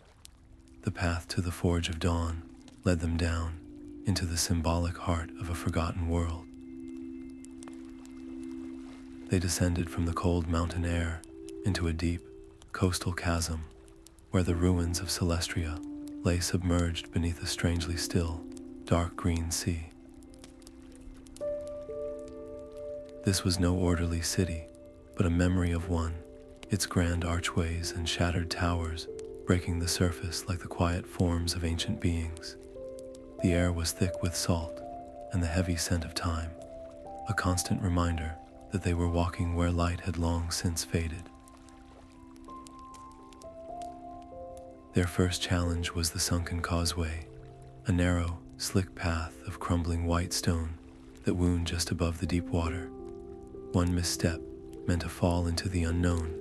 The path to the Forge of Dawn led them down into the symbolic heart of a forgotten world. They descended from the cold mountain air into a deep, coastal chasm where the ruins of Celestria lay submerged beneath a strangely still, dark green sea. This was no orderly city, but a memory of one, its grand archways and shattered towers breaking the surface like the quiet forms of ancient beings. The air was thick with salt and the heavy scent of time, a constant reminder that they were walking where light had long since faded. Their first challenge was the Sunken causeway, a narrow, slick path of crumbling white stone that wound just above the deep water. One misstep meant a fall into the unknown,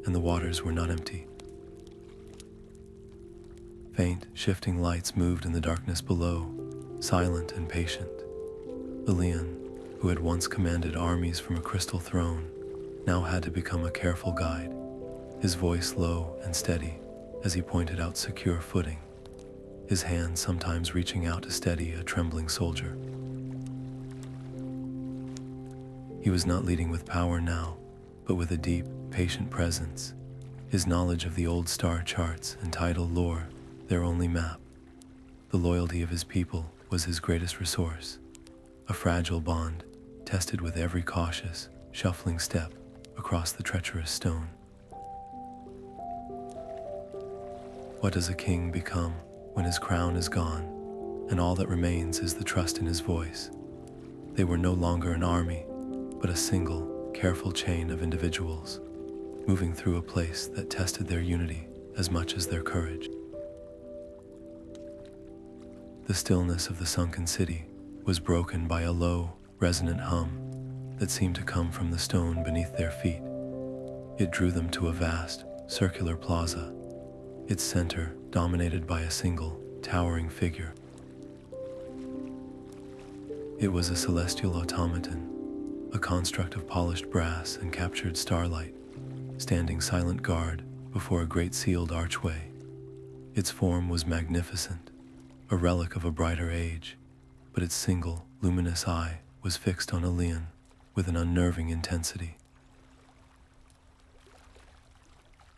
and the waters were not empty. Faint, shifting lights moved in the darkness below, silent and patient. Ilian, who had once commanded armies from a crystal throne, now had to become a careful guide, his voice low and steady as he pointed out secure footing, his hand sometimes reaching out to steady a trembling soldier. He was not leading with power now, but with a deep, patient presence, his knowledge of the old star charts and tidal lore their only map. The loyalty of his people was his greatest resource, a fragile bond tested with every cautious, shuffling step across the treacherous stone. What does a king become when his crown is gone, and all that remains is the trust in his voice? They were no longer an army, but a single, careful chain of individuals, moving through a place that tested their unity as much as their courage. The stillness of the sunken city was broken by a low, resonant hum that seemed to come from the stone beneath their feet. It drew them to a vast, circular plaza, its center dominated by a single, towering figure. It was a celestial automaton, a construct of polished brass and captured starlight, standing silent guard before a great sealed archway. Its form was magnificent, a relic of a brighter age, but its single, luminous eye was fixed on Ilian with an unnerving intensity.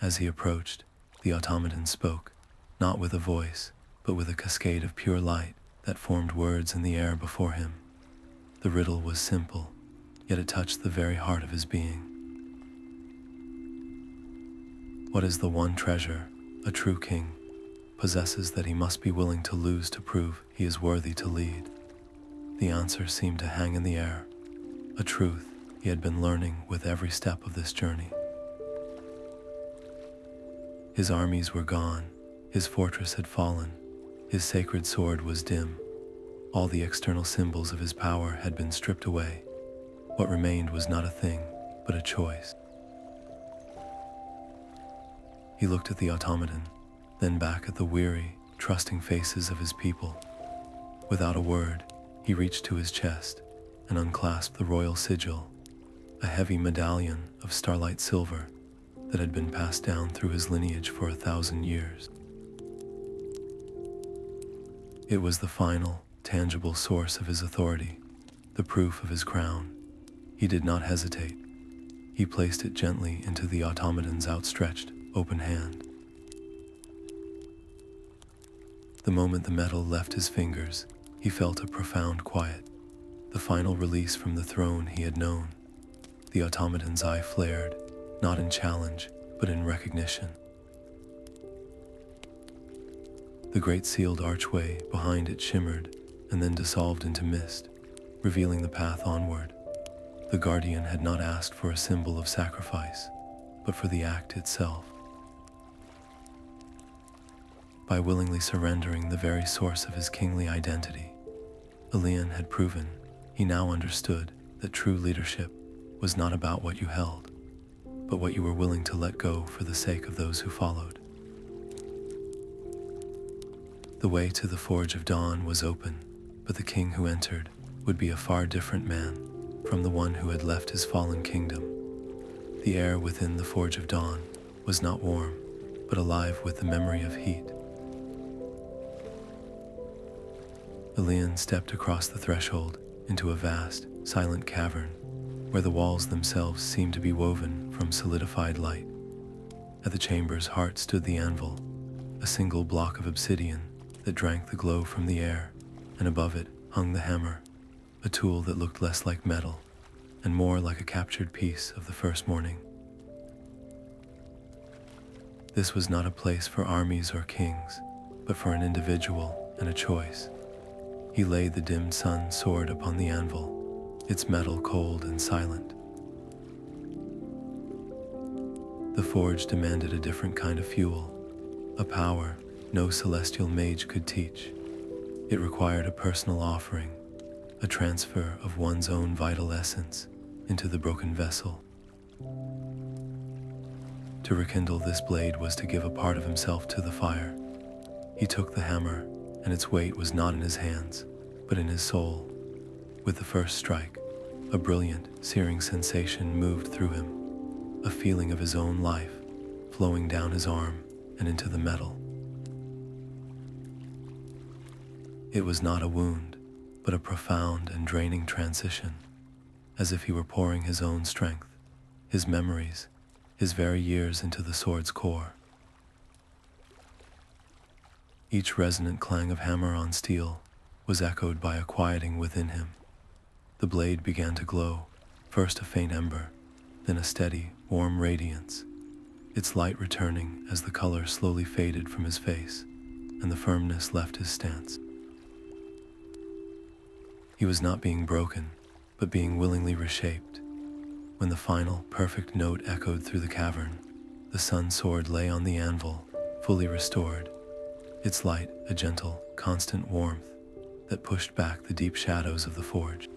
As he approached, the automaton spoke, not with a voice, but with a cascade of pure light that formed words in the air before him. The riddle was simple, yet it touched the very heart of his being. What is the one treasure a true king possesses that he must be willing to lose to prove he is worthy to lead? The answer seemed to hang in the air, a truth he had been learning with every step of this journey. His armies were gone, his fortress had fallen, his sacred sword was dim. All the external symbols of his power had been stripped away. What remained was not a thing, but a choice. He looked at the automaton, then back at the weary, trusting faces of his people. Without a word, he reached to his chest and unclasped the royal sigil, a heavy medallion of starlight silver that had been passed down through his lineage for 1,000 years. It was the final, tangible source of his authority, the proof of his crown. He did not hesitate. He placed it gently into the automaton's outstretched, open hand. The moment the metal left his fingers, he felt a profound quiet, the final release from the throne he had known. The automaton's eye flared, not in challenge, but in recognition. The great sealed archway behind it shimmered and then dissolved into mist, revealing the path onward. The guardian had not asked for a symbol of sacrifice, but for the act itself. By willingly surrendering the very source of his kingly identity, Aeolian had proven he now understood that true leadership was not about what you held, but what you were willing to let go for the sake of those who followed. The way to the Forge of Dawn was open, but the king who entered would be a far different man from the one who had left his fallen kingdom. The air within the Forge of Dawn was not warm, but alive with the memory of heat. Aeolian stepped across the threshold into a vast, silent cavern where the walls themselves seemed to be woven from solidified light. At the chamber's heart stood the anvil, a single block of obsidian that drank the glow from the air, and above it hung the hammer, a tool that looked less like metal and more like a captured piece of the first morning. This was not a place for armies or kings, but for an individual and a choice. He laid the dimmed sun sword upon the anvil, its metal cold and silent. The forge demanded a different kind of fuel, a power no celestial mage could teach. It required a personal offering, a transfer of one's own vital essence into the broken vessel. To rekindle this blade was to give a part of himself to the fire. He took the hammer, and its weight was not in his hands, but in his soul. With the first strike, a brilliant, searing sensation moved through him, a feeling of his own life flowing down his arm and into the metal. It was not a wound, but a profound and draining transition, as if he were pouring his own strength, his memories, his very years into the sword's core. Each resonant clang of hammer on steel was echoed by a quieting within him. The blade began to glow, first a faint ember, then a steady, warm radiance, its light returning as the color slowly faded from his face and the firmness left his stance. He was not being broken, but being willingly reshaped. When the final, perfect note echoed through the cavern, the sun sword lay on the anvil, fully restored, its light a gentle, constant warmth that pushed back the deep shadows of the forge.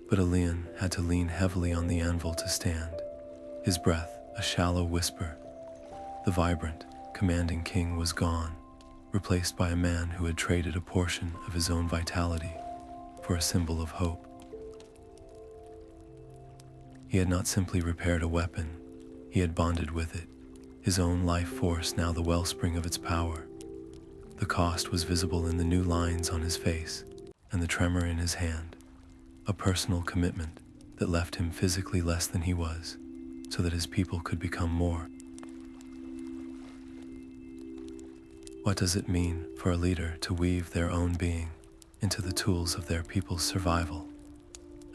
But Aeolian had to lean heavily on the anvil to stand, his breath a shallow whisper. The vibrant, commanding king was gone, replaced by a man who had traded a portion of his own vitality for a symbol of hope. He had not simply repaired a weapon, he had bonded with it, his own life force now the wellspring of its power. The cost was visible in the new lines on his face and the tremor in his hand, a personal commitment that left him physically less than he was, so that his people could become more. What does it mean for a leader to weave their own being into the tools of their people's survival?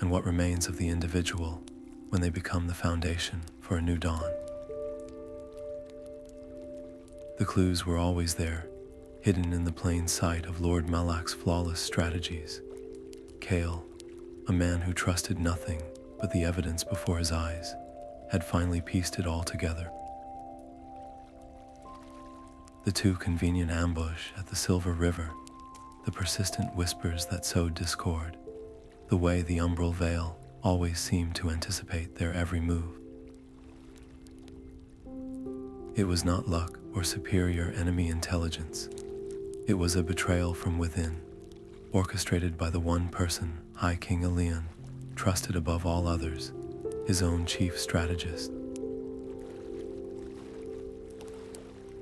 And what remains of the individual when they become the foundation for a new dawn? The clues were always there, hidden in the plain sight of Lord Malach's flawless strategies. Kale, a man who trusted nothing but the evidence before his eyes, had finally pieced it all together. The too convenient ambush at the Silver River, the persistent whispers that sowed discord, the way the Umbral Veil always seemed to anticipate their every move. It was not luck or superior enemy intelligence. It was a betrayal from within, orchestrated by the one person High King Ilion trusted above all others, his own chief strategist.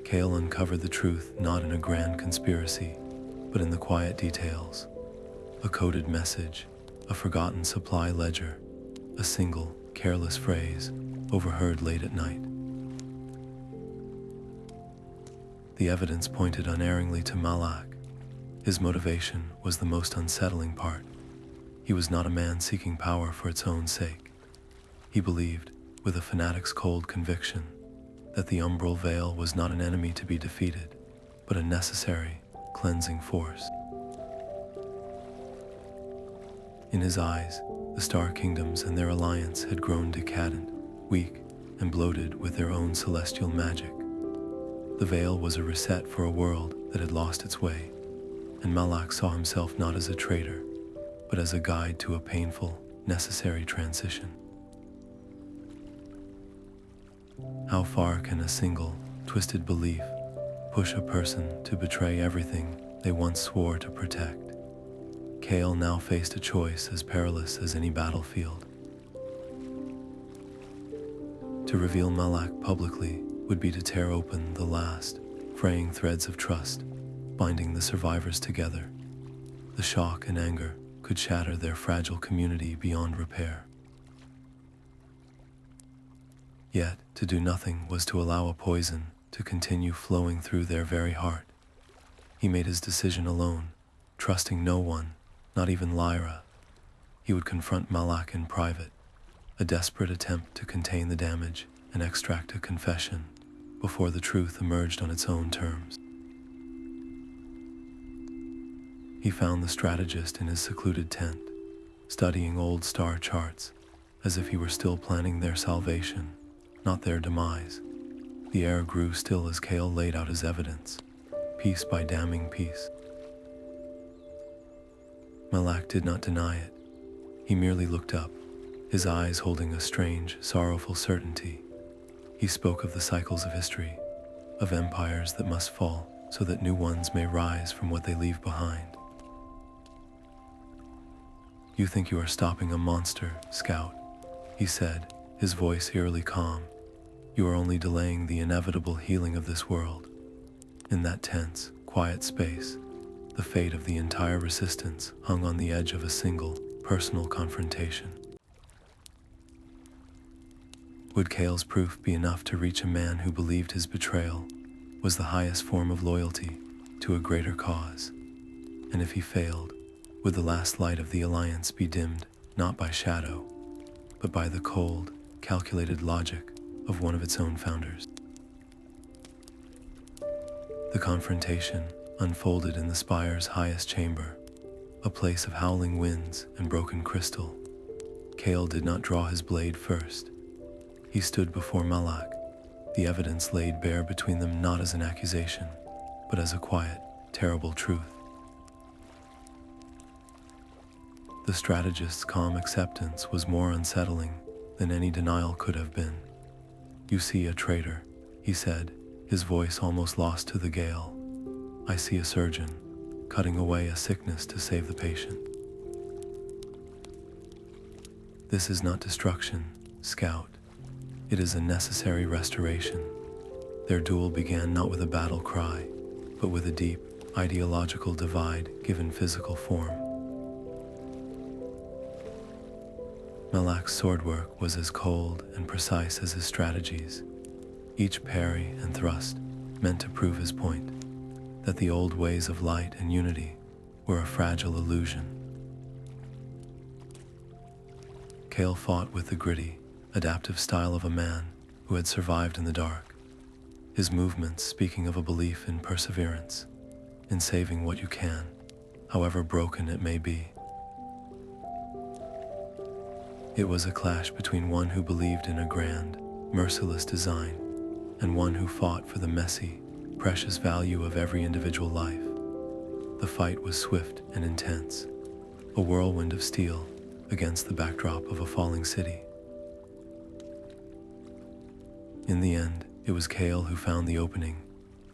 Kale uncovered the truth not in a grand conspiracy, but in the quiet details. A coded message, a forgotten supply ledger, a single, careless phrase overheard late at night. The evidence pointed unerringly to Malach. His motivation was the most unsettling part. He was not a man seeking power for its own sake. He believed, with a fanatic's cold conviction, that the Umbral Veil was not an enemy to be defeated, but a necessary, cleansing force. In his eyes, the Star Kingdoms and their alliance had grown decadent, weak, and bloated with their own celestial magic. The Veil was a reset for a world that had lost its way, and Malach saw himself not as a traitor, but as a guide to a painful, necessary transition. How far can a single, twisted belief push a person to betray everything they once swore to protect? Kale now faced a choice as perilous as any battlefield. To reveal Malach publicly would be to tear open the last, fraying threads of trust, binding the survivors together. The shock and anger could shatter their fragile community beyond repair. Yet, to do nothing was to allow a poison to continue flowing through their very heart. He made his decision alone, trusting no one, not even Lyra. He would confront Malach in private, a desperate attempt to contain the damage and extract a confession before the truth emerged on its own terms. He found the strategist in his secluded tent, studying old star charts, as if he were still planning their salvation, not their demise. The air grew still as Kale laid out his evidence, piece by damning piece. Malach did not deny it. He merely looked up, his eyes holding a strange, sorrowful certainty. He spoke of the cycles of history, of empires that must fall so that new ones may rise from what they leave behind. "You think you are stopping a monster, Scout," he said, his voice eerily calm. "You are only delaying the inevitable healing of this world." In that tense, quiet space, the fate of the entire resistance hung on the edge of a single, personal confrontation. Would Kale's proof be enough to reach a man who believed his betrayal was the highest form of loyalty to a greater cause? And if he failed, would the last light of the Alliance be dimmed not by shadow, but by the cold, calculated logic of one of its own founders? The confrontation unfolded in the spire's highest chamber, a place of howling winds and broken crystal. Kale did not draw his blade first. He stood before Malach, the evidence laid bare between them not as an accusation, but as a quiet, terrible truth. The strategist's calm acceptance was more unsettling than any denial could have been. "You see a traitor," he said, his voice almost lost to the gale. "I see a surgeon, cutting away a sickness to save the patient." "This is not destruction, Scout. It is a necessary restoration." Their duel began not with a battle cry, but with a deep, ideological divide given physical form. Malach's swordwork was as cold and precise as his strategies, each parry and thrust meant to prove his point, that the old ways of light and unity were a fragile illusion. Kale fought with the gritty, adaptive style of a man who had survived in the dark, his movements speaking of a belief in perseverance, in saving what you can, however broken it may be. It was a clash between one who believed in a grand, merciless design and one who fought for the messy, precious value of every individual life. The fight was swift and intense, a whirlwind of steel against the backdrop of a falling city. In the end, it was Kale who found the opening,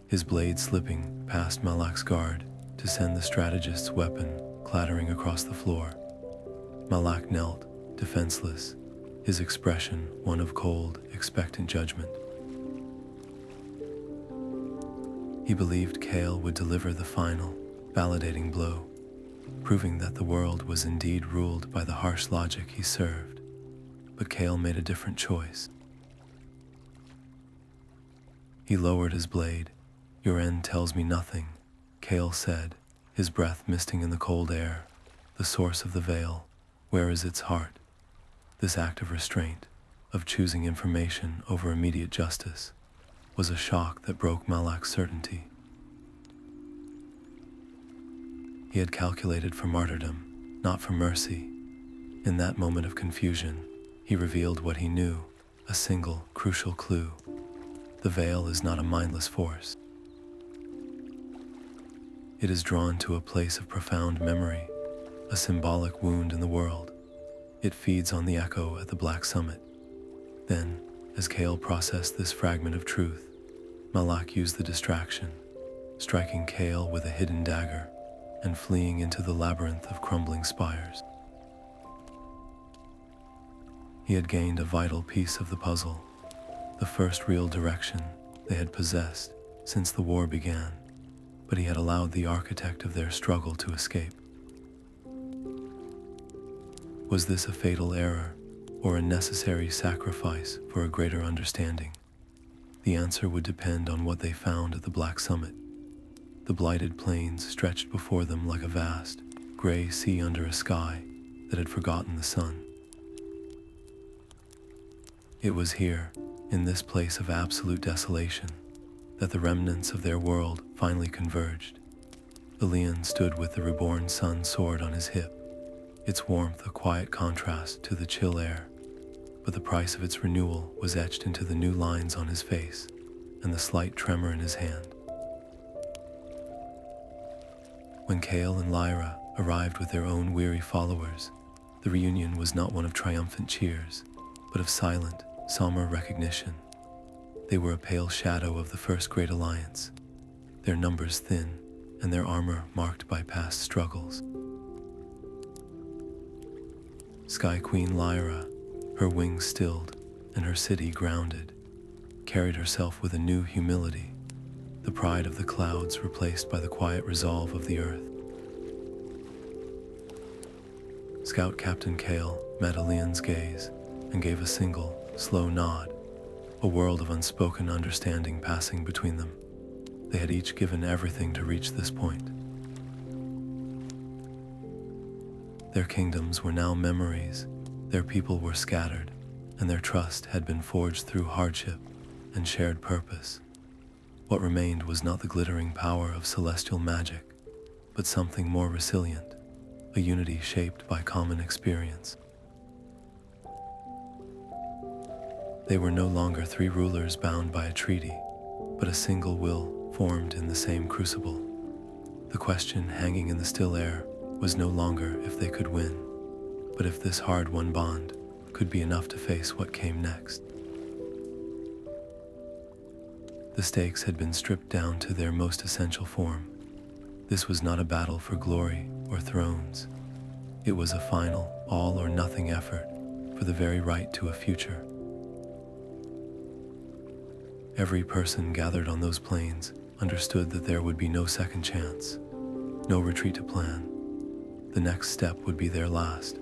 his blade slipping past Malach's guard to send the strategist's weapon clattering across the floor. Malach knelt, defenseless, his expression one of cold, expectant judgment. He believed Kale would deliver the final, validating blow, proving that the world was indeed ruled by the harsh logic he served. But Kale made a different choice. He lowered his blade. "Your end tells me nothing," Kale said, his breath misting in the cold air. "The source of the veil, where is its heart?" This act of restraint, of choosing information over immediate justice, was a shock that broke Malach's certainty. He had calculated for martyrdom, not for mercy. In that moment of confusion, he revealed what he knew, a single, crucial clue. The veil is not a mindless force. It is drawn to a place of profound memory, a symbolic wound in the world. It feeds on the echo at the Black Summit. Then, as Kale processed this fragment of truth, Malach used the distraction, striking Kale with a hidden dagger and fleeing into the labyrinth of crumbling spires. He had gained a vital piece of the puzzle, the first real direction they had possessed since the war began, but he had allowed the architect of their struggle to escape. Was this a fatal error, or a necessary sacrifice for a greater understanding? The answer would depend on what they found at the Black Summit. The blighted plains stretched before them like a vast, gray sea under a sky that had forgotten the sun. It was here, in this place of absolute desolation, that the remnants of their world finally converged. Ilian stood with the reborn Sun Sword on his hip, its warmth a quiet contrast to the chill air, but the price of its renewal was etched into the new lines on his face and the slight tremor in his hand. When Kale and Lyra arrived with their own weary followers, the reunion was not one of triumphant cheers, but of silent, somber recognition. They were a pale shadow of the first great alliance, their numbers thin and their armor marked by past struggles. Sky Queen Lyra, her wings stilled and her city grounded, carried herself with a new humility, the pride of the clouds replaced by the quiet resolve of the earth. Scout Captain Kale met Ilian's gaze and gave a single, slow nod, a world of unspoken understanding passing between them. They had each given everything to reach this point. Their kingdoms were now memories, their people were scattered, and their trust had been forged through hardship and shared purpose. What remained was not the glittering power of celestial magic, but something more resilient, a unity shaped by common experience. They were no longer three rulers bound by a treaty, but a single will formed in the same crucible. The question hanging in the still air was no longer if they could win, but if this hard-won bond could be enough to face what came next. The stakes had been stripped down to their most essential form. This was not a battle for glory or thrones. It was a final, all-or-nothing effort for the very right to a future. Every person gathered on those plains understood that there would be no second chance, no retreat to plan. The next step would be their last,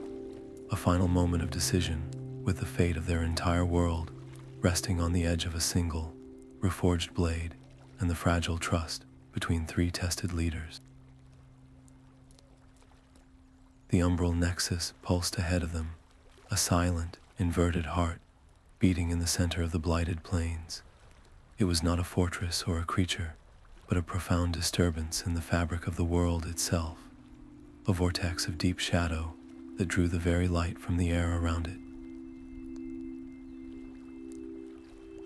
a final moment of decision with the fate of their entire world resting on the edge of a single, reforged blade and the fragile trust between three tested leaders. The Umbral Nexus pulsed ahead of them, a silent, inverted heart beating in the center of the blighted plains. It was not a fortress or a creature, but a profound disturbance in the fabric of the world itself, a vortex of deep shadow that drew the very light from the air around it.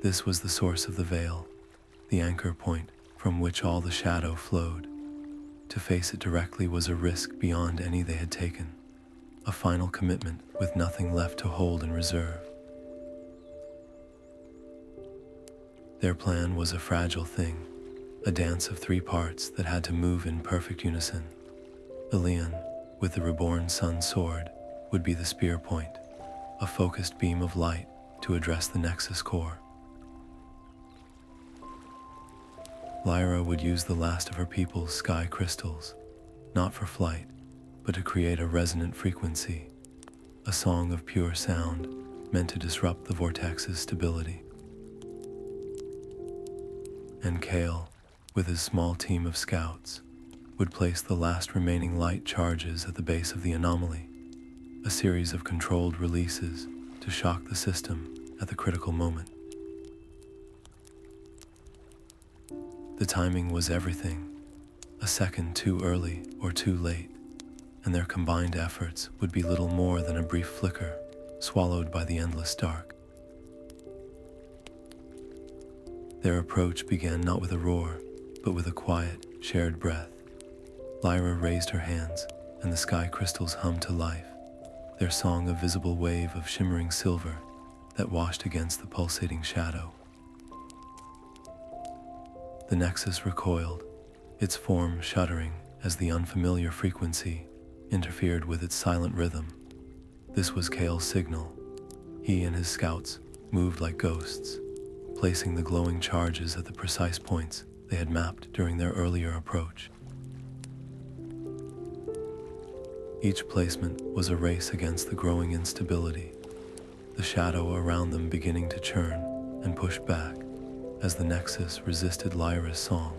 This was the source of the veil, the anchor point from which all the shadow flowed. To face it directly was a risk beyond any they had taken, a final commitment with nothing left to hold in reserve. Their plan was a fragile thing, a dance of three parts that had to move in perfect unison. Ilian, with the reborn Sun Sword, would be the spear point, a focused beam of light to address the Nexus core. Lyra would use the last of her people's sky crystals, not for flight, but to create a resonant frequency, a song of pure sound meant to disrupt the vortex's stability. And Kale, with his small team of scouts, would place the last remaining light charges at the base of the anomaly, a series of controlled releases to shock the system at the critical moment. The timing was everything, a second too early or too late, and their combined efforts would be little more than a brief flicker, swallowed by the endless dark. Their approach began not with a roar, but with a quiet, shared breath. Lyra raised her hands, and the sky crystals hummed to life, their song a visible wave of shimmering silver that washed against the pulsating shadow. The Nexus recoiled, its form shuddering as the unfamiliar frequency interfered with its silent rhythm. This was Kale's signal. He and his scouts moved like ghosts, placing the glowing charges at the precise points they had mapped during their earlier approach. Each placement was a race against the growing instability, the shadow around them beginning to churn and push back as the Nexus resisted Lyra's song.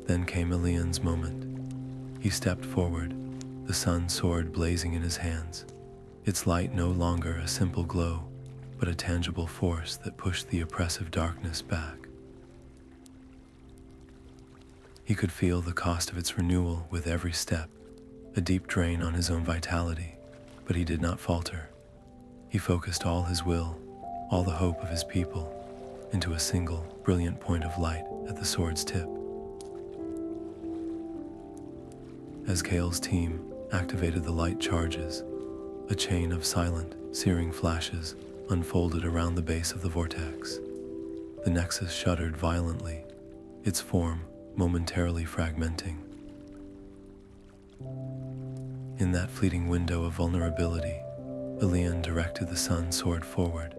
Then came Ilian's moment. He stepped forward, the Sun Sword blazing in his hands, its light no longer a simple glow, but a tangible force that pushed the oppressive darkness back. He could feel the cost of its renewal with every step, a deep drain on his own vitality, but he did not falter. He focused all his will, all the hope of his people, into a single, brilliant point of light at the sword's tip. As Kale's team activated the light charges, a chain of silent, searing flashes unfolded around the base of the vortex. The Nexus shuddered violently, its form momentarily fragmenting. In that fleeting window of vulnerability, Ilian directed the Sun Sword forward.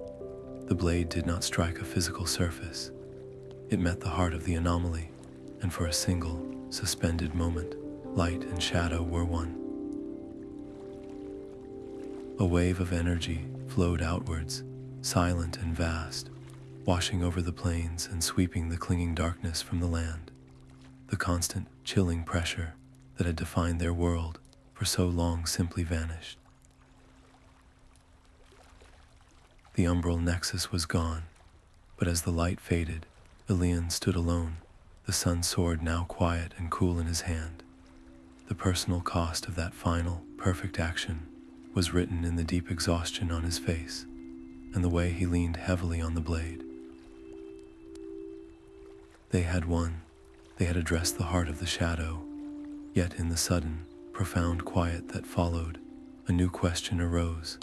The blade did not strike a physical surface. It met the heart of the anomaly, and for a single, suspended moment, light and shadow were one. A wave of energy flowed outwards, silent and vast, washing over the plains and sweeping the clinging darkness from the land. The constant, chilling pressure that had defined their world for so long simply vanished. The Umbral Nexus was gone, but as the light faded, Ilian stood alone, the Sun Sword now quiet and cool in his hand. The personal cost of that final, perfect action was written in the deep exhaustion on his face, and the way he leaned heavily on the blade. They had won. They had addressed the heart of the shadow, yet in the sudden, profound quiet that followed, a new question arose.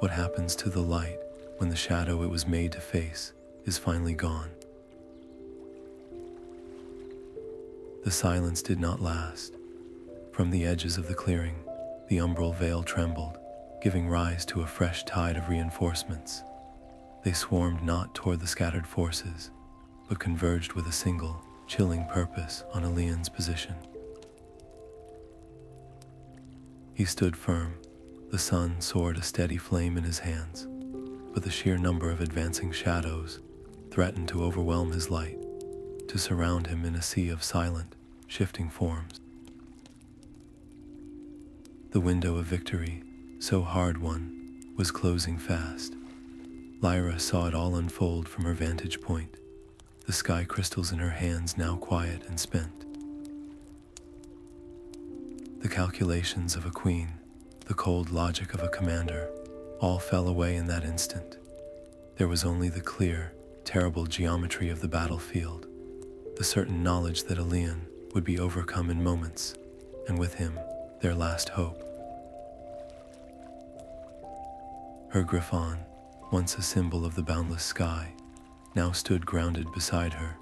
What happens to the light when the shadow it was made to face is finally gone? The silence did not last. From the edges of the clearing, the umbral veil trembled, giving rise to a fresh tide of reinforcements. They swarmed not toward the scattered forces, but converged with a single, chilling purpose on Ilian's position. He stood firm, the Sun Sword a steady flame in his hands, but the sheer number of advancing shadows threatened to overwhelm his light, to surround him in a sea of silent, shifting forms. The window of victory, so hard won, was closing fast. Lyra saw it all unfold from her vantage point, the sky crystals in her hands now quiet and spent. The calculations of a queen, the cold logic of a commander, all fell away in that instant. There was only the clear, terrible geometry of the battlefield, the certain knowledge that Aeolian would be overcome in moments, and with him, their last hope. Her Griffin, once a symbol of the boundless sky, now stood grounded beside her,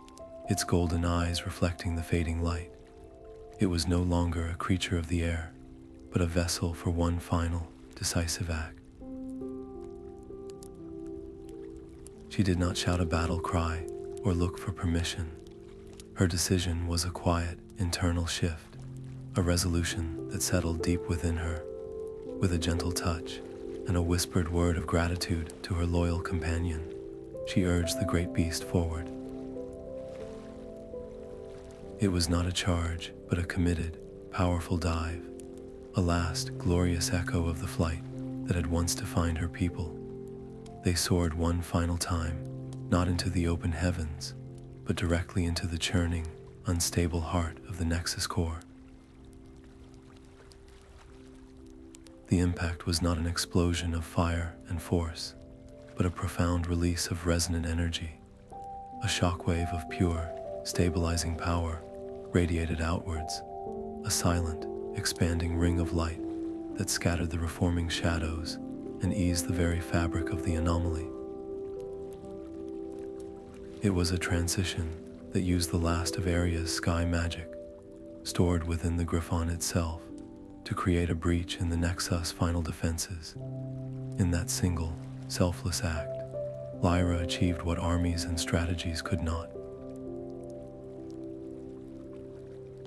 its golden eyes reflecting the fading light. It was no longer a creature of the air, but a vessel for one final, decisive act. She did not shout a battle cry or look for permission. Her decision was a quiet, internal shift, a resolution that settled deep within her. With a gentle touch and a whispered word of gratitude to her loyal companion, she urged the great beast forward. It was not a charge, but a committed, powerful dive, a last, glorious echo of the flight that had once defined her people. They soared one final time, not into the open heavens, but directly into the churning, unstable heart of the Nexus core. The impact was not an explosion of fire and force, but a profound release of resonant energy. A shockwave of pure, stabilizing power radiated outwards, a silent, expanding ring of light that scattered the reforming shadows and eased the very fabric of the anomaly. It was a transition that used the last of Aria's sky magic, stored within the Griffin itself, to create a breach in the Nexus' final defenses. In that single, selfless act, Lyra achieved what armies and strategies could not.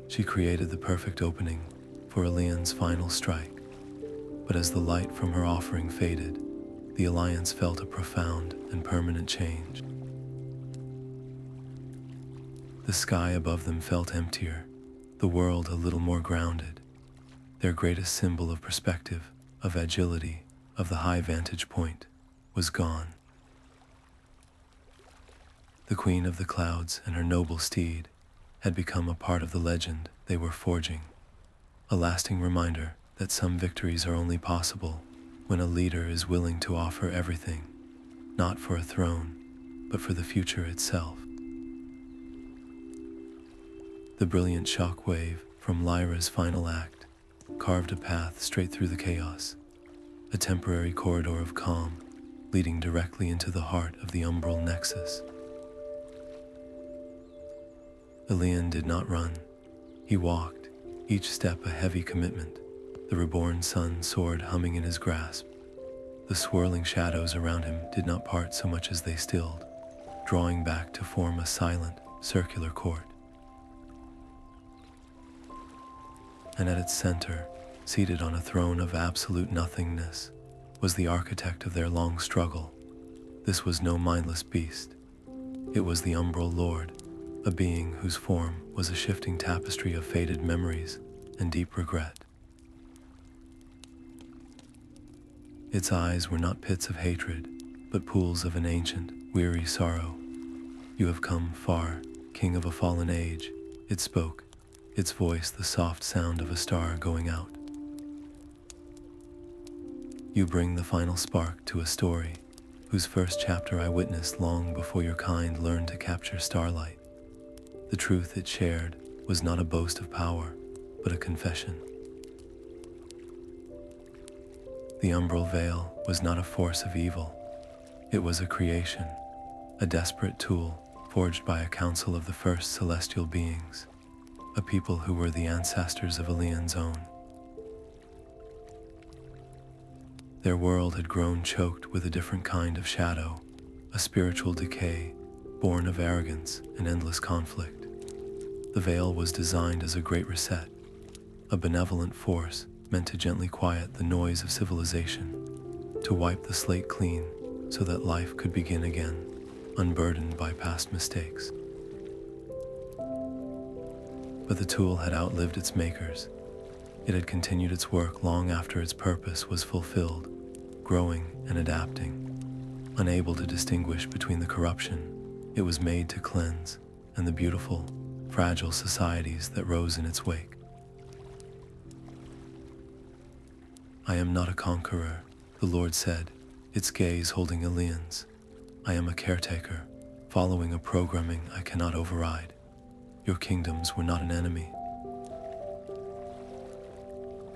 She created the perfect opening for Aeolian's final strike, but as the light from her offering faded, the Alliance felt a profound and permanent change. The sky above them felt emptier, the world a little more grounded. Their greatest symbol of perspective, of agility, of the high vantage point, was gone. The Queen of the Clouds and her noble steed had become a part of the legend they were forging, a lasting reminder that some victories are only possible when a leader is willing to offer everything, not for a throne, but for the future itself. The brilliant shockwave from Lyra's final act carved a path straight through the chaos, a temporary corridor of calm leading directly into the heart of the Umbral Nexus. Aeolian did not run. He walked, each step a heavy commitment, the reborn Sun Sword humming in his grasp. The swirling shadows around him did not part so much as they stilled, drawing back to form a silent, circular court. And at its center, seated on a throne of absolute nothingness, was the architect of their long struggle. This was no mindless beast. It was the Umbral Lord, a being whose form was a shifting tapestry of faded memories and deep regret. Its eyes were not pits of hatred, but pools of an ancient, weary sorrow. "You have come far, king of a fallen age," it spoke, its voice the soft sound of a star going out. "You bring the final spark to a story whose first chapter I witnessed long before your kind learned to capture starlight. The truth it shared was not a boast of power, but a confession. The Umbral Veil was not a force of evil. It was a creation, a desperate tool forged by a council of the first celestial beings, a people who were the ancestors of Aeolian's own. Their world had grown choked with a different kind of shadow, a spiritual decay born of arrogance and endless conflict. The Veil was designed as a great reset, a benevolent force meant to gently quiet the noise of civilization, to wipe the slate clean so that life could begin again, unburdened by past mistakes. But the tool had outlived its makers. It had continued its work long after its purpose was fulfilled, growing and adapting, unable to distinguish between the corruption It was made to cleanse, and the beautiful, fragile societies that rose in its wake. I am not a conqueror, the Lord said, its gaze holding Aliens. I am a caretaker, following a programming I cannot override. Your kingdoms were not an enemy.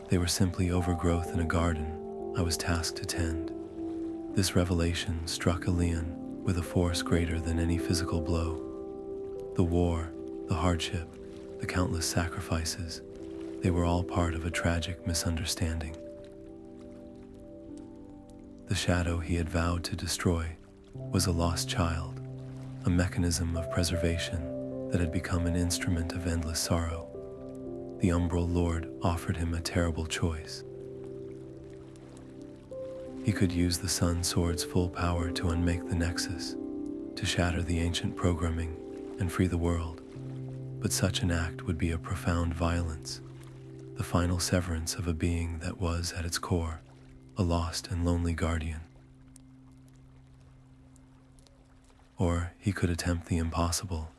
They were simply overgrowth in a garden I was tasked to tend. This revelation struck Alien with a force greater than any physical blow. The war, the hardship, the countless sacrifices, they were all part of a tragic misunderstanding. The shadow he had vowed to destroy was a lost child, a mechanism of preservation that had become an instrument of endless sorrow. The Umbral Lord offered him a terrible choice. He could use the Sun Sword's full power to unmake the Nexus, to shatter the ancient programming and free the world. But such an act would be a profound violence, the final severance of a being that was, at its core, a lost and lonely guardian. Or he could attempt the impossible,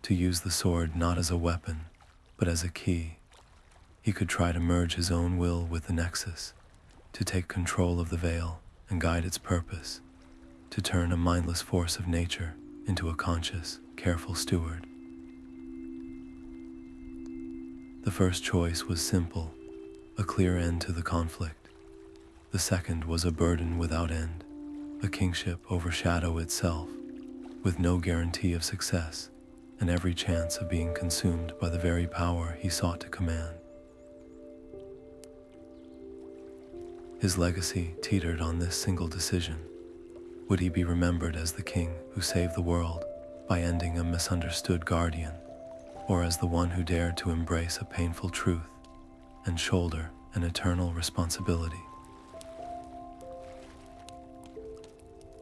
to use the sword not as a weapon, but as a key. He could try to merge his own will with the Nexus, to take control of the veil and guide its purpose, to turn a mindless force of nature into a conscious, careful steward. The first choice was simple, a clear end to the conflict. The second was a burden without end, a kingship over shadow itself, with no guarantee of success and every chance of being consumed by the very power he sought to command. His legacy teetered on this single decision. Would he be remembered as the king who saved the world by ending a misunderstood guardian, or as the one who dared to embrace a painful truth and shoulder an eternal responsibility?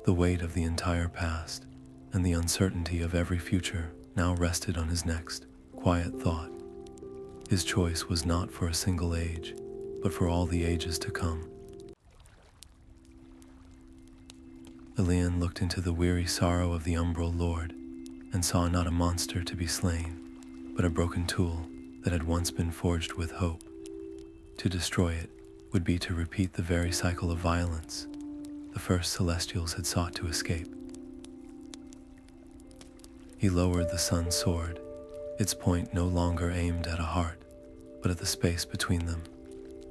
The weight of the entire past and the uncertainty of every future now rested on his next, quiet thought. His choice was not for a single age, but for all the ages to come. Alien looked into the weary sorrow of the Umbral Lord and saw not a monster to be slain, but a broken tool that had once been forged with hope. To destroy it would be to repeat the very cycle of violence the first Celestials had sought to escape. He lowered the Sun Sword, its point no longer aimed at a heart, but at the space between them.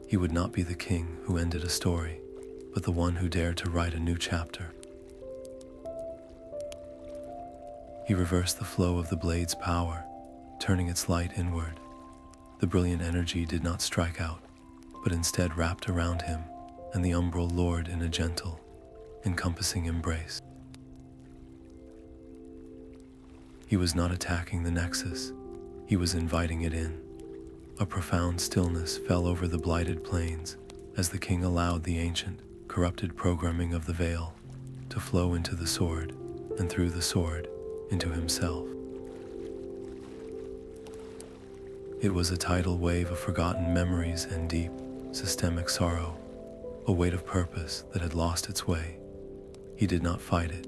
He would not be the king who ended a story, but the one who dared to write a new chapter. He reversed the flow of the blade's power, turning its light inward. The brilliant energy did not strike out, but instead wrapped around him and the Umbral Lord in a gentle, encompassing embrace. He was not attacking the Nexus, he was inviting it in. A profound stillness fell over the blighted plains as the king allowed the ancient, corrupted programming of the veil to flow into the sword, and through the sword, into himself. It was a tidal wave of forgotten memories and deep, systemic sorrow, a weight of purpose that had lost its way. He did not fight it.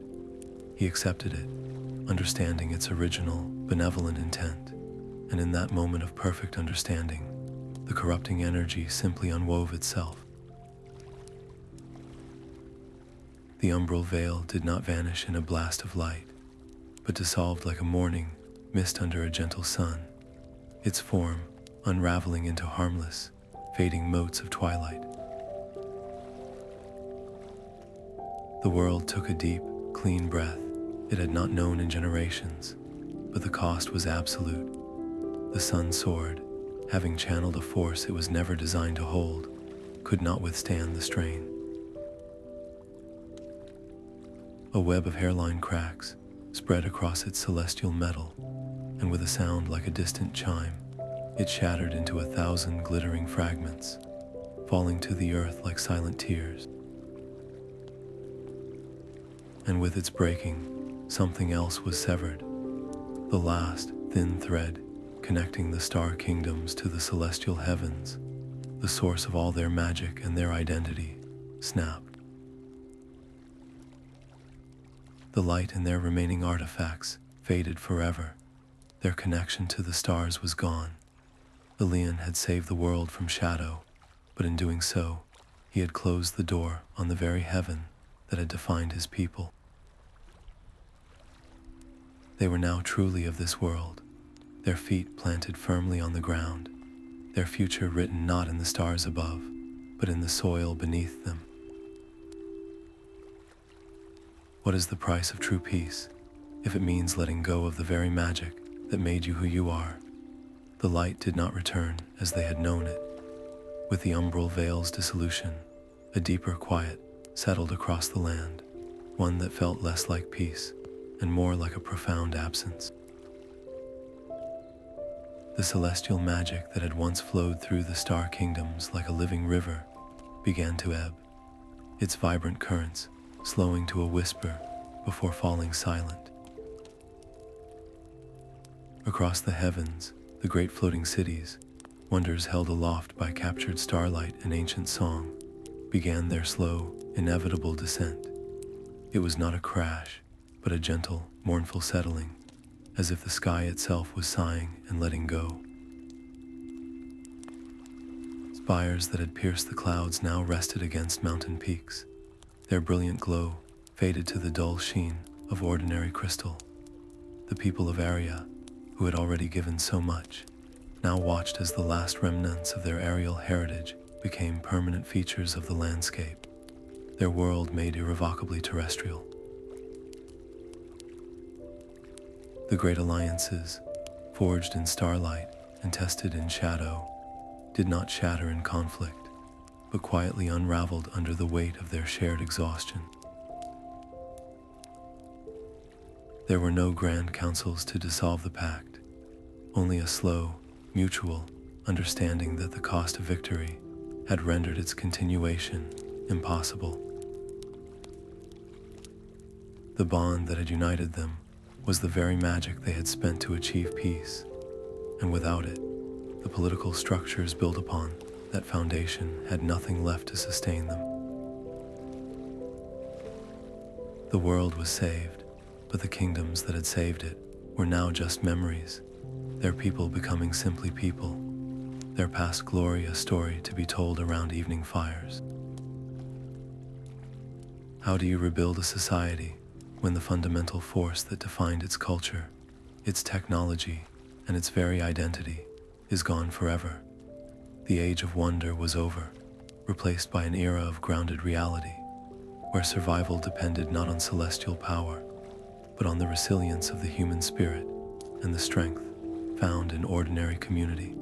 He accepted it, understanding its original, benevolent intent, and in that moment of perfect understanding, the corrupting energy simply unwove itself. The umbral veil did not vanish in a blast of light, but dissolved like a morning mist under a gentle sun, its form unraveling into harmless, fading motes of twilight. The world took a deep, clean breath it had not known in generations, but the cost was absolute. The Sun Sword, having channeled a force it was never designed to hold, could not withstand the strain. A web of hairline cracks spread across its celestial metal, and with a sound like a distant chime, it shattered into 1,000 glittering fragments, falling to the earth like silent tears. And with its breaking, something else was severed. The last, thin thread connecting the star kingdoms to the celestial heavens, the source of all their magic and their identity, snapped. The light in their remaining artifacts faded forever. Their connection to the stars was gone. Ilian had saved the world from shadow, but in doing so, he had closed the door on the very heaven that had defined his people. They were now truly of this world, their feet planted firmly on the ground, their future written not in the stars above, but in the soil beneath them. What is the price of true peace, if it means letting go of the very magic that made you who you are? The light did not return as they had known it. With the Umbral veil's dissolution, a deeper quiet settled across the land, one that felt less like peace and more like a profound absence. The celestial magic that had once flowed through the star kingdoms like a living river began to ebb, its vibrant currents slowing to a whisper before falling silent. Across the heavens, the great floating cities, wonders held aloft by captured starlight and ancient song, began their slow, inevitable descent. It was not a crash, but a gentle, mournful settling, as if the sky itself was sighing and letting go. Spires that had pierced the clouds now rested against mountain peaks. Their brilliant glow faded to the dull sheen of ordinary crystal. The people of Aria, who had already given so much, now watched as the last remnants of their aerial heritage became permanent features of the landscape, their world made irrevocably terrestrial. The great alliances, forged in starlight and tested in shadow, did not shatter in conflict, but quietly unraveled under the weight of their shared exhaustion. There were no grand councils to dissolve the pact, only a slow, mutual understanding that the cost of victory had rendered its continuation impossible. The bond that had united them was the very magic they had spent to achieve peace, and without it, the political structures built upon that foundation had nothing left to sustain them. The world was saved, but the kingdoms that had saved it were now just memories, their people becoming simply people, their past glory a story to be told around evening fires. How do you rebuild a society when the fundamental force that defined its culture, its technology, and its very identity is gone forever? The age of wonder was over, replaced by an era of grounded reality, where survival depended not on celestial power, but on the resilience of the human spirit and the strength found in ordinary community.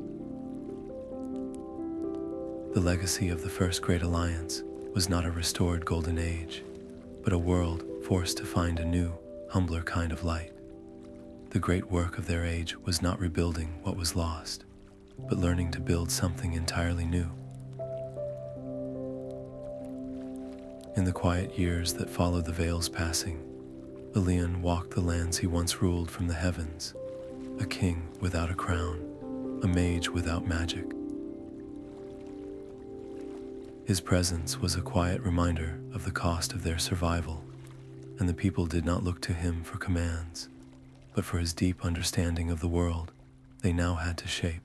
The legacy of the First Great Alliance was not a restored golden age, but a world forced to find a new, humbler kind of light. The great work of their age was not rebuilding what was lost, but learning to build something entirely new. In the quiet years that followed the Veil's passing, Ilian walked the lands he once ruled from the heavens, a king without a crown, a mage without magic. His presence was a quiet reminder of the cost of their survival, and the people did not look to him for commands, but for his deep understanding of the world they now had to shape.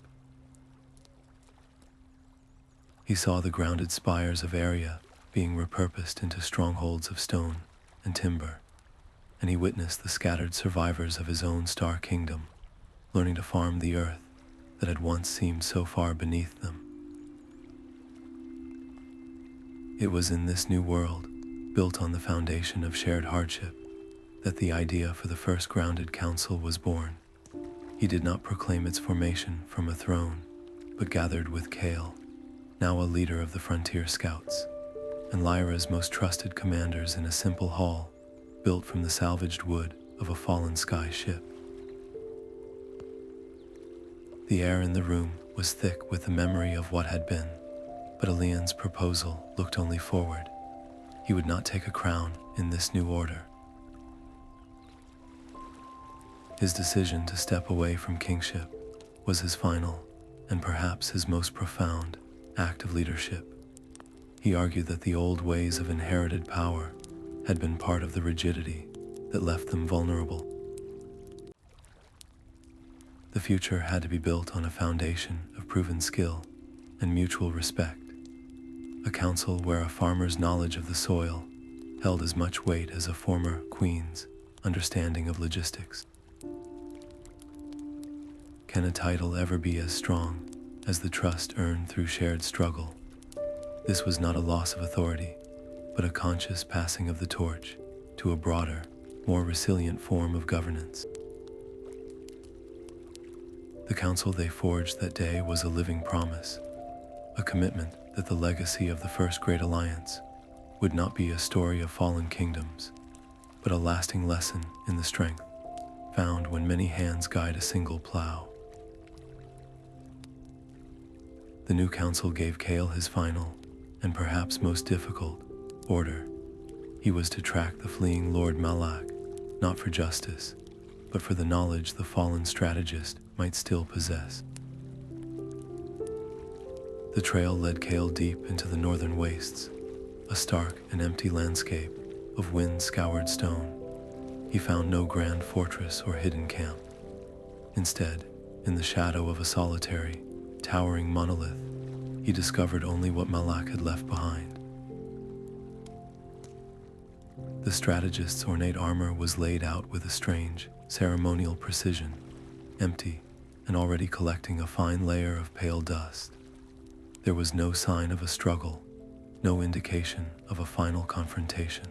He saw the grounded spires of Aria being repurposed into strongholds of stone and timber, and he witnessed the scattered survivors of his own star kingdom learning to farm the earth that had once seemed so far beneath them. It was in this new world, built on the foundation of shared hardship, that the idea for the first grounded council was born. He did not proclaim its formation from a throne, but gathered with Kale, now a leader of the frontier scouts, and Lyra's most trusted commanders in a simple hall built from the salvaged wood of a fallen sky ship. The air in the room was thick with the memory of what had been, but Ilian's proposal looked only forward. He would not take a crown in this new order. His decision to step away from kingship was his final, and perhaps his most profound, act of leadership. He argued that the old ways of inherited power had been part of the rigidity that left them vulnerable. The future had to be built on a foundation of proven skill and mutual respect, a council where a farmer's knowledge of the soil held as much weight as a former queen's understanding of logistics. Can a title ever be as strong as the trust earned through shared struggle? This was not a loss of authority, but a conscious passing of the torch to a broader, more resilient form of governance. The council they forged that day was a living promise, a commitment that the legacy of the First Great Alliance would not be a story of fallen kingdoms, but a lasting lesson in the strength found when many hands guide a single plow. The new council gave Kale his final, and perhaps most difficult, order. He was to track the fleeing Lord Malach, not for justice, but for the knowledge the fallen strategist might still possess. The trail led Kale deep into the northern wastes, a stark and empty landscape of wind-scoured stone. He found no grand fortress or hidden camp. Instead, in the shadow of a solitary, towering monolith, he discovered only what Malach had left behind. The strategist's ornate armor was laid out with a strange, ceremonial precision, empty and already collecting a fine layer of pale dust. There was no sign of a struggle, no indication of a final confrontation.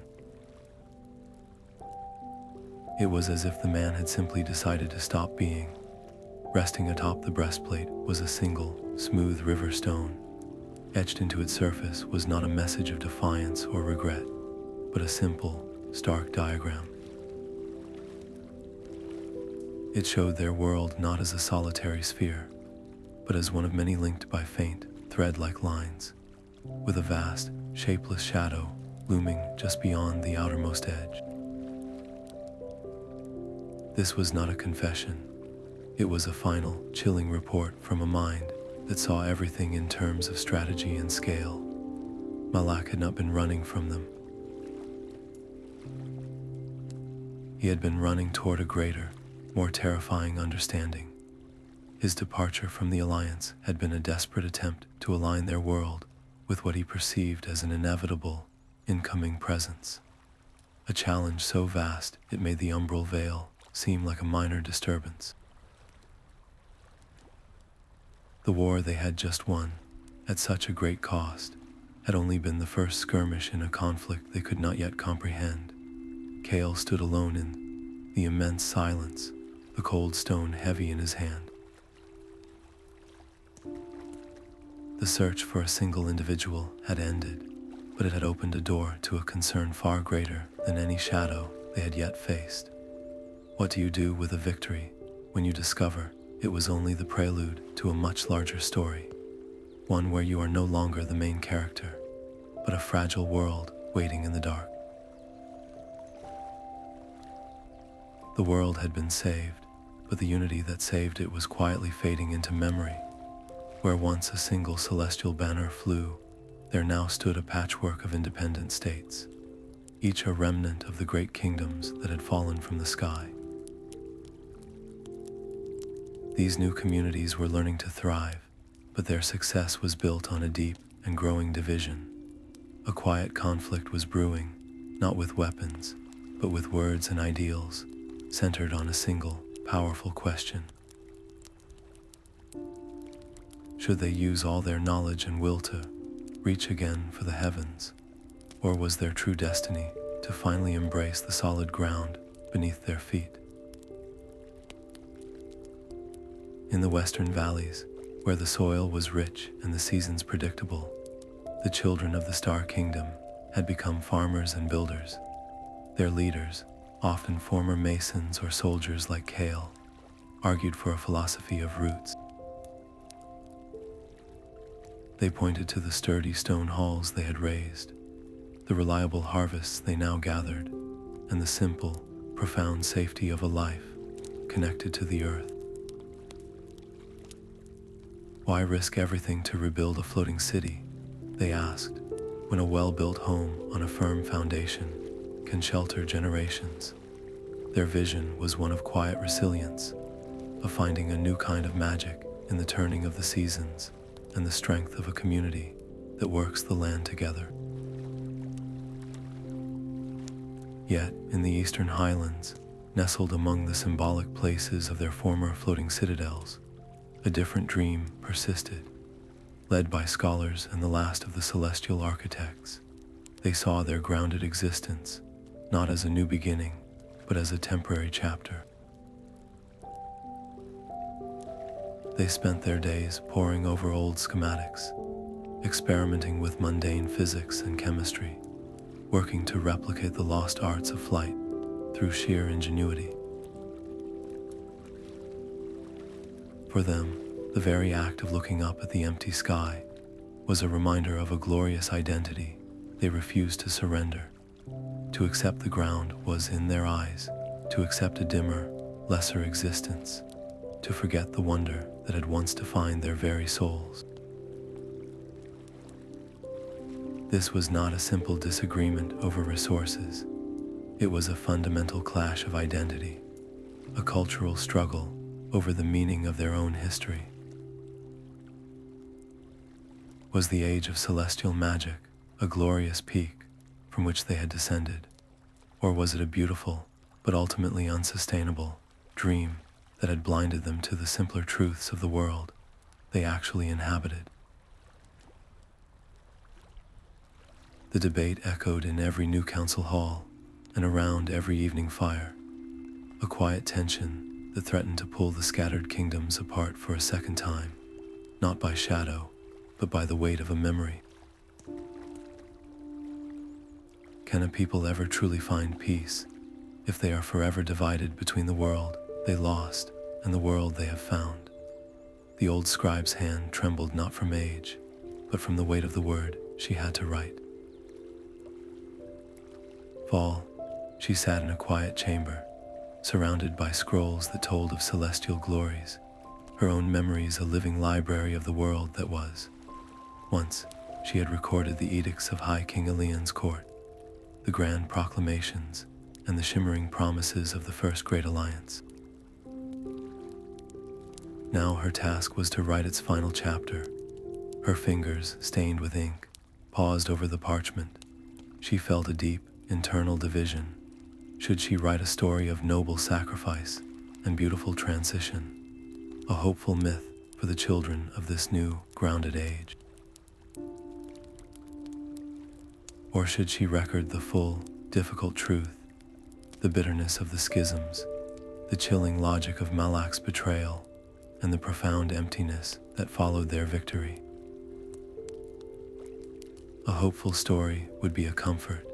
It was as if the man had simply decided to stop being. Resting atop the breastplate was a single, smooth river stone. Etched into its surface was not a message of defiance or regret, but a simple, stark diagram. It showed their world not as a solitary sphere, but as one of many linked by faint, thread-like lines, with a vast, shapeless shadow looming just beyond the outermost edge. This was not a confession. It was a final, chilling report from a mind that saw everything in terms of strategy and scale. Malach had not been running from them. He had been running toward a greater, more terrifying understanding. His departure from the Alliance had been a desperate attempt to align their world with what he perceived as an inevitable, incoming presence. A challenge so vast it made the Umbral veil seem like a minor disturbance. The war they had just won, at such a great cost, had only been the first skirmish in a conflict they could not yet comprehend. Kale stood alone in the immense silence, the cold stone heavy in his hand. The search for a single individual had ended, but it had opened a door to a concern far greater than any shadow they had yet faced. What do you do with a victory when you discover it was only the prelude to a much larger story, one where you are no longer the main character, but a fragile world waiting in the dark? The world had been saved, but the unity that saved it was quietly fading into memory. Where once a single celestial banner flew, there now stood a patchwork of independent states, each a remnant of the great kingdoms that had fallen from the sky. These new communities were learning to thrive, but their success was built on a deep and growing division. A quiet conflict was brewing, not with weapons, but with words and ideals, centered on a single, powerful question. Should they use all their knowledge and will to reach again for the heavens, or was their true destiny to finally embrace the solid ground beneath their feet? In the western valleys, where the soil was rich and the seasons predictable, the children of the Star Kingdom had become farmers and builders. Their leaders, often former masons or soldiers like Kale, argued for a philosophy of roots. They pointed to the sturdy stone halls they had raised, the reliable harvests they now gathered, and the simple, profound safety of a life connected to the earth. Why risk everything to rebuild a floating city, they asked, when a well-built home on a firm foundation can shelter generations? Their vision was one of quiet resilience, of finding a new kind of magic in the turning of the seasons and the strength of a community that works the land together. Yet, in the eastern highlands, nestled among the symbolic places of their former floating citadels, a different dream persisted. Led by scholars and the last of the celestial architects, they saw their grounded existence not as a new beginning, but as a temporary chapter. They spent their days poring over old schematics, experimenting with mundane physics and chemistry, working to replicate the lost arts of flight through sheer ingenuity. For them, the very act of looking up at the empty sky was a reminder of a glorious identity they refused to surrender. To accept the ground was, in their eyes, to accept a dimmer, lesser existence, to forget the wonder that had once defined their very souls. This was not a simple disagreement over resources. It was a fundamental clash of identity, a cultural struggle over the meaning of their own history. Was the age of celestial magic a glorious peak from which they had descended, or was it a beautiful, but ultimately unsustainable, dream that had blinded them to the simpler truths of the world they actually inhabited? The debate echoed in every new council hall and around every evening fire, a quiet tension that threatened to pull the scattered kingdoms apart for a second time, not by shadow, but by the weight of a memory. Can a people ever truly find peace if they are forever divided between the world they lost and the world they have found? The old scribe's hand trembled not from age, but from the weight of the word she had to write. Fall, she sat in a quiet chamber, surrounded by scrolls that told of celestial glories, her own memories a living library of the world that was. Once, she had recorded the edicts of High King Alian's court, the grand proclamations, and the shimmering promises of the First Great Alliance. Now her task was to write its final chapter. Her fingers, stained with ink, paused over the parchment. She felt a deep, internal division. Should she write a story of noble sacrifice and beautiful transition, a hopeful myth for the children of this new, grounded age? Or should she record the full, difficult truth, the bitterness of the schisms, the chilling logic of Malach's betrayal, and the profound emptiness that followed their victory? A hopeful story would be a comfort,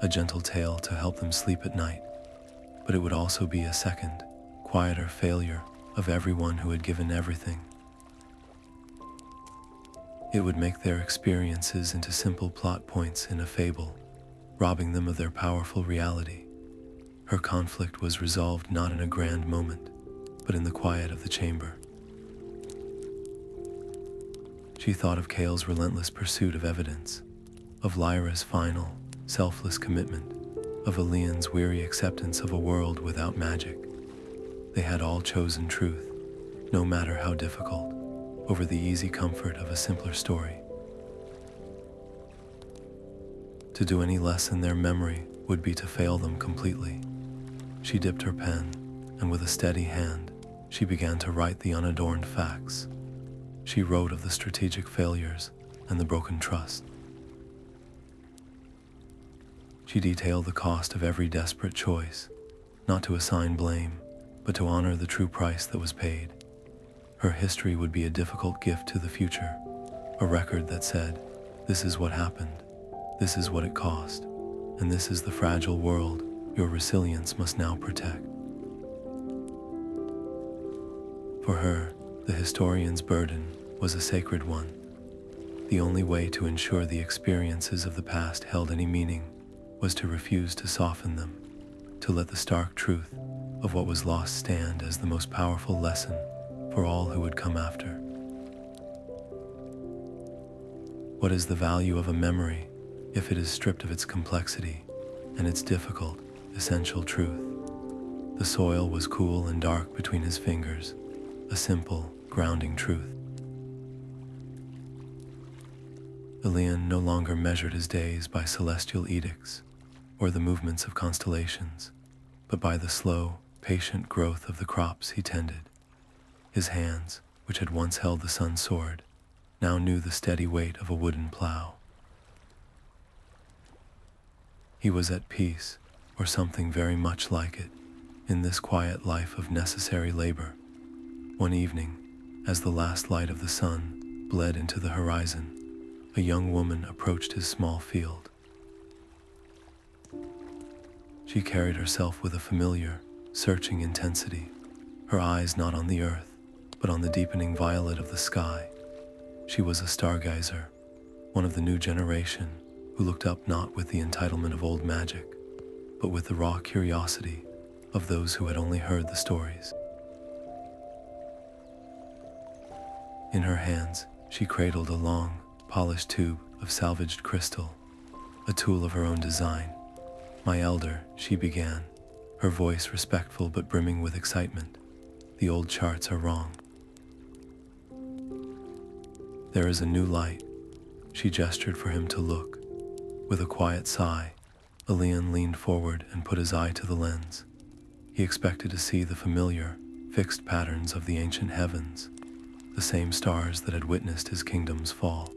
a gentle tale to help them sleep at night, but it would also be a second, quieter failure of everyone who had given everything. It would make their experiences into simple plot points in a fable, robbing them of their powerful reality. Her conflict was resolved not in a grand moment, but in the quiet of the chamber. She thought of Kale's relentless pursuit of evidence, of Lyra's final, selfless commitment, of Alian's weary acceptance of a world without magic. They had all chosen truth, no matter how difficult, over the easy comfort of a simpler story. To do any less in their memory would be to fail them completely. She dipped her pen, and with a steady hand, she began to write the unadorned facts. She wrote of the strategic failures and the broken trust. She detailed the cost of every desperate choice, not to assign blame, but to honor the true price that was paid. Her history would be a difficult gift to the future, a record that said, this is what happened, this is what it cost, and this is the fragile world your resilience must now protect. For her, the historian's burden was a sacred one. The only way to ensure the experiences of the past held any meaning was to refuse to soften them, to let the stark truth of what was lost stand as the most powerful lesson for all who would come after. What is the value of a memory if it is stripped of its complexity and its difficult, essential truth? The soil was cool and dark between his fingers, a simple, grounding truth. Ilian no longer measured his days by celestial edicts or the movements of constellations, but by the slow, patient growth of the crops he tended. His hands, which had once held the sun sword, now knew the steady weight of a wooden plow. He was at peace, or something very much like it, in this quiet life of necessary labor. One evening, as the last light of the sun bled into the horizon, a young woman approached his small field. She carried herself with a familiar, searching intensity, her eyes not on the earth, but on the deepening violet of the sky. She was a stargazer, one of the new generation, who looked up not with the entitlement of old magic, but with the raw curiosity of those who had only heard the stories. In her hands, she cradled a long, polished tube of salvaged crystal, a tool of her own design. "My elder," she began, her voice respectful but brimming with excitement, "the old charts are wrong. There is a new light." She gestured for him to look. With a quiet sigh, Ilian leaned forward and put his eye to the lens. He expected to see the familiar, fixed patterns of the ancient heavens, the same stars that had witnessed his kingdom's fall.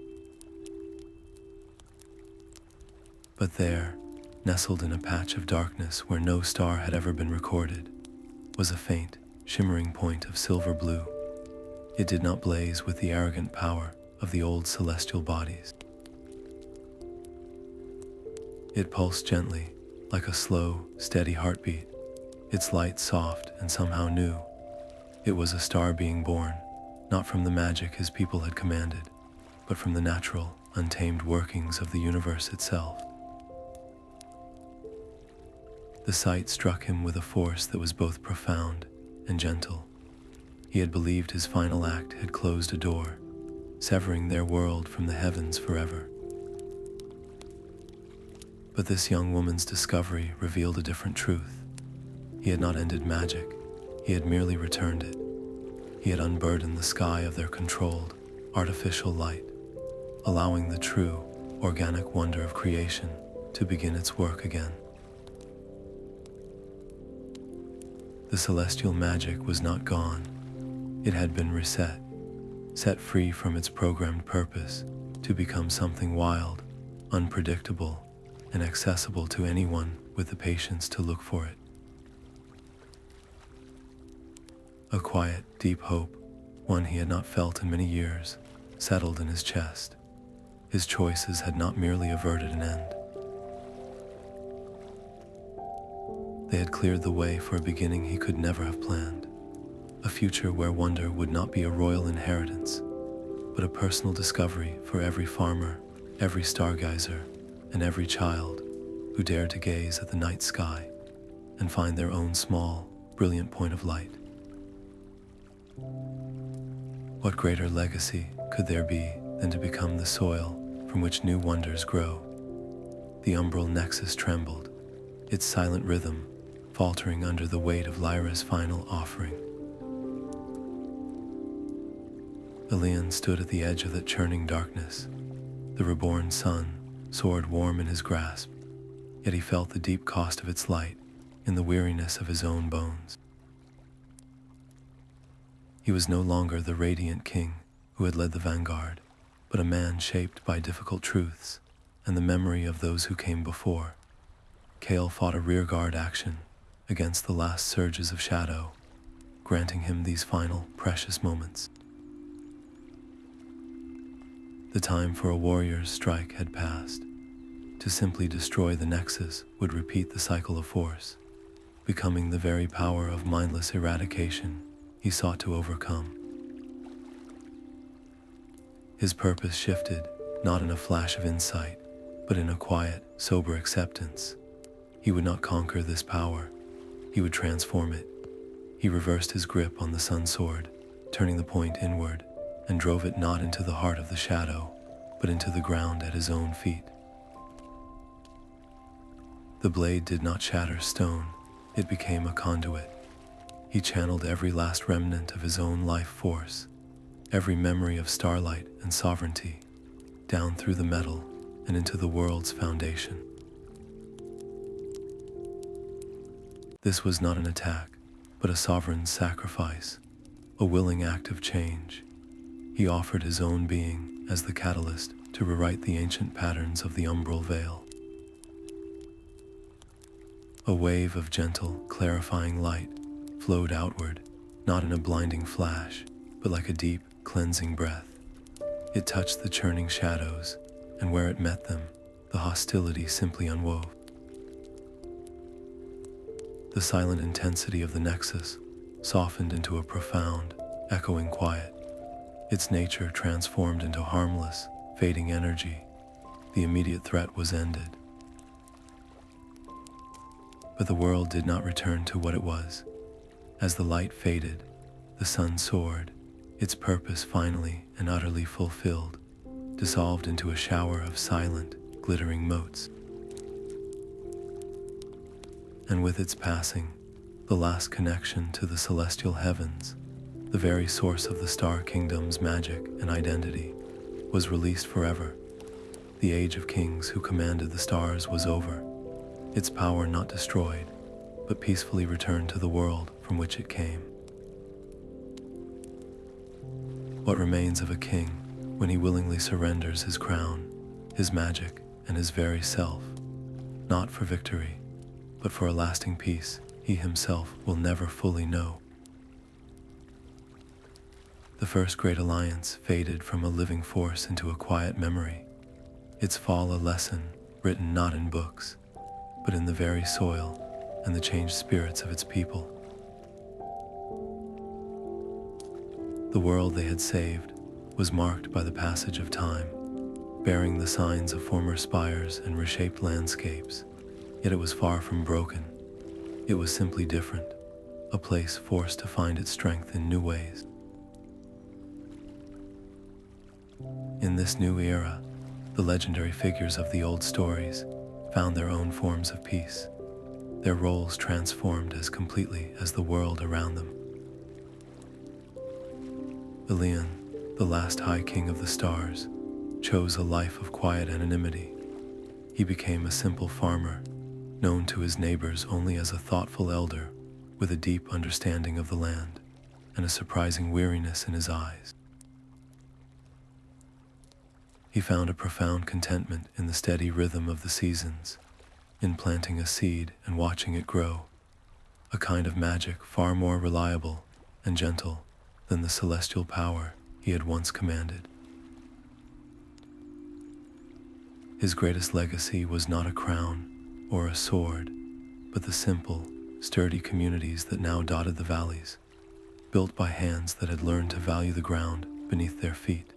But there, nestled in a patch of darkness where no star had ever been recorded, was a faint, shimmering point of silver blue. It did not blaze with the arrogant power of the old celestial bodies. It pulsed gently, like a slow, steady heartbeat, its light soft and somehow new. It was a star being born, not from the magic his people had commanded, but from the natural, untamed workings of the universe itself. The sight struck him with a force that was both profound and gentle. He had believed his final act had closed a door, severing their world from the heavens forever. But this young woman's discovery revealed a different truth. He had not ended magic, he had merely returned it. He had unburdened the sky of their controlled, artificial light, allowing the true, organic wonder of creation to begin its work again. The celestial magic was not gone. It had been reset, set free from its programmed purpose to become something wild, unpredictable, and accessible to anyone with the patience to look for it. A quiet, deep hope, one he had not felt in many years, settled in his chest. His choices had not merely averted an end. They had cleared the way for a beginning he could never have planned. A future where wonder would not be a royal inheritance, but a personal discovery for every farmer, every stargazer, and every child who dared to gaze at the night sky and find their own small, brilliant point of light. What greater legacy could there be than to become the soil from which new wonders grow? The Umbral Nexus trembled, its silent rhythm faltering under the weight of Lyra's final offering. Ilian stood at the edge of that churning darkness, the reborn sun, sword warm in his grasp, yet he felt the deep cost of its light in the weariness of his own bones. He was no longer the radiant king who had led the vanguard, but a man shaped by difficult truths and the memory of those who came before. Kale fought a rearguard action against the last surges of shadow, granting him these final, precious moments. The time for a warrior's strike had passed. To simply destroy the Nexus would repeat the cycle of force, becoming the very power of mindless eradication he sought to overcome. His purpose shifted, not in a flash of insight, but in a quiet, sober acceptance. He would not conquer this power, he would transform it. He reversed his grip on the Sun Sword, turning the point inward, and drove it not into the heart of the shadow, but into the ground at his own feet. The blade did not shatter stone, It became a conduit. He channeled every last remnant of his own life force, every memory of starlight and sovereignty, down through the metal and into the world's foundation. This was not an attack, but a sovereign's sacrifice, a willing act of change. He offered his own being as the catalyst to rewrite the ancient patterns of the Umbral Veil. A wave of gentle, clarifying light flowed outward, not in a blinding flash, but like a deep, cleansing breath. It touched the churning shadows, and where it met them, the hostility simply unwove. The silent intensity of the Nexus softened into a profound, echoing quiet. Its nature transformed into harmless, fading energy. The immediate threat was ended. But the world did not return to what it was. As the light faded, the Sun Sword, its purpose finally and utterly fulfilled, dissolved into a shower of silent, glittering motes. And with its passing, the last connection to the celestial heavens, the very source of the Star Kingdom's magic and identity, was released forever. The age of kings who commanded the stars was over, its power not destroyed, but peacefully returned to the world from which it came. What remains of a king when he willingly surrenders his crown, his magic, and his very self, not for victory, but for a lasting peace he himself will never fully know? The first great alliance faded from a living force into a quiet memory, its fall a lesson written not in books, but in the very soil and the changed spirits of its people. The world they had saved was marked by the passage of time, bearing the signs of former spires and reshaped landscapes, yet it was far from broken. It was simply different, a place forced to find its strength in new ways. In this new era, the legendary figures of the old stories found their own forms of peace, their roles transformed as completely as the world around them. Ilion, the last High King of the Stars, chose a life of quiet anonymity. He became a simple farmer, known to his neighbors only as a thoughtful elder with a deep understanding of the land and a surprising weariness in his eyes. He found a profound contentment in the steady rhythm of the seasons, in planting a seed and watching it grow, a kind of magic far more reliable and gentle than the celestial power he had once commanded. His greatest legacy was not a crown or a sword, but the simple, sturdy communities that now dotted the valleys, built by hands that had learned to value the ground beneath their feet.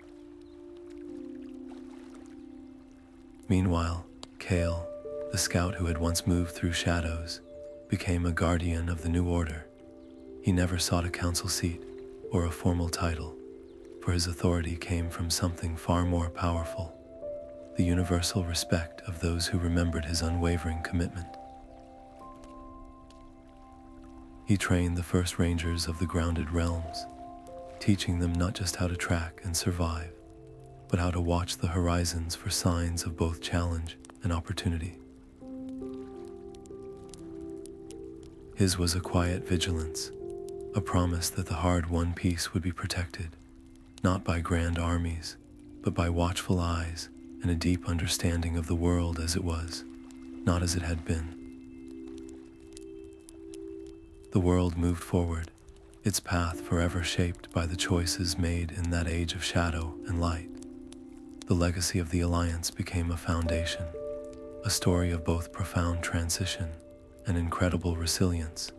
Meanwhile, Kale, the scout who had once moved through shadows, became a guardian of the new order. He never sought a council seat or a formal title, for his authority came from something far more powerful: the universal respect of those who remembered his unwavering commitment. He trained the first rangers of the grounded realms, teaching them not just how to track and survive, but how to watch the horizons for signs of both challenge and opportunity. His was a quiet vigilance, a promise that the hard-won peace would be protected, not by grand armies, but by watchful eyes and a deep understanding of the world as it was, not as it had been. The world moved forward, its path forever shaped by the choices made in that age of shadow and light. The legacy of the Alliance became a foundation, a story of both profound transition and incredible resilience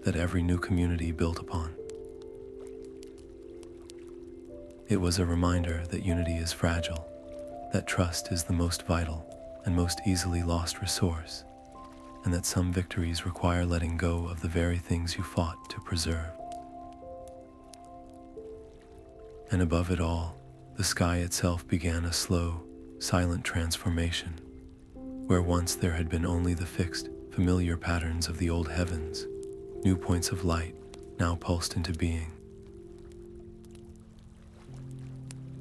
that every new community built upon. It was a reminder that unity is fragile, that trust is the most vital and most easily lost resource, and that some victories require letting go of the very things you fought to preserve. And above it all, the sky itself began a slow, silent transformation, where once there had been only the fixed, familiar patterns of the old heavens, new points of light now pulsed into being.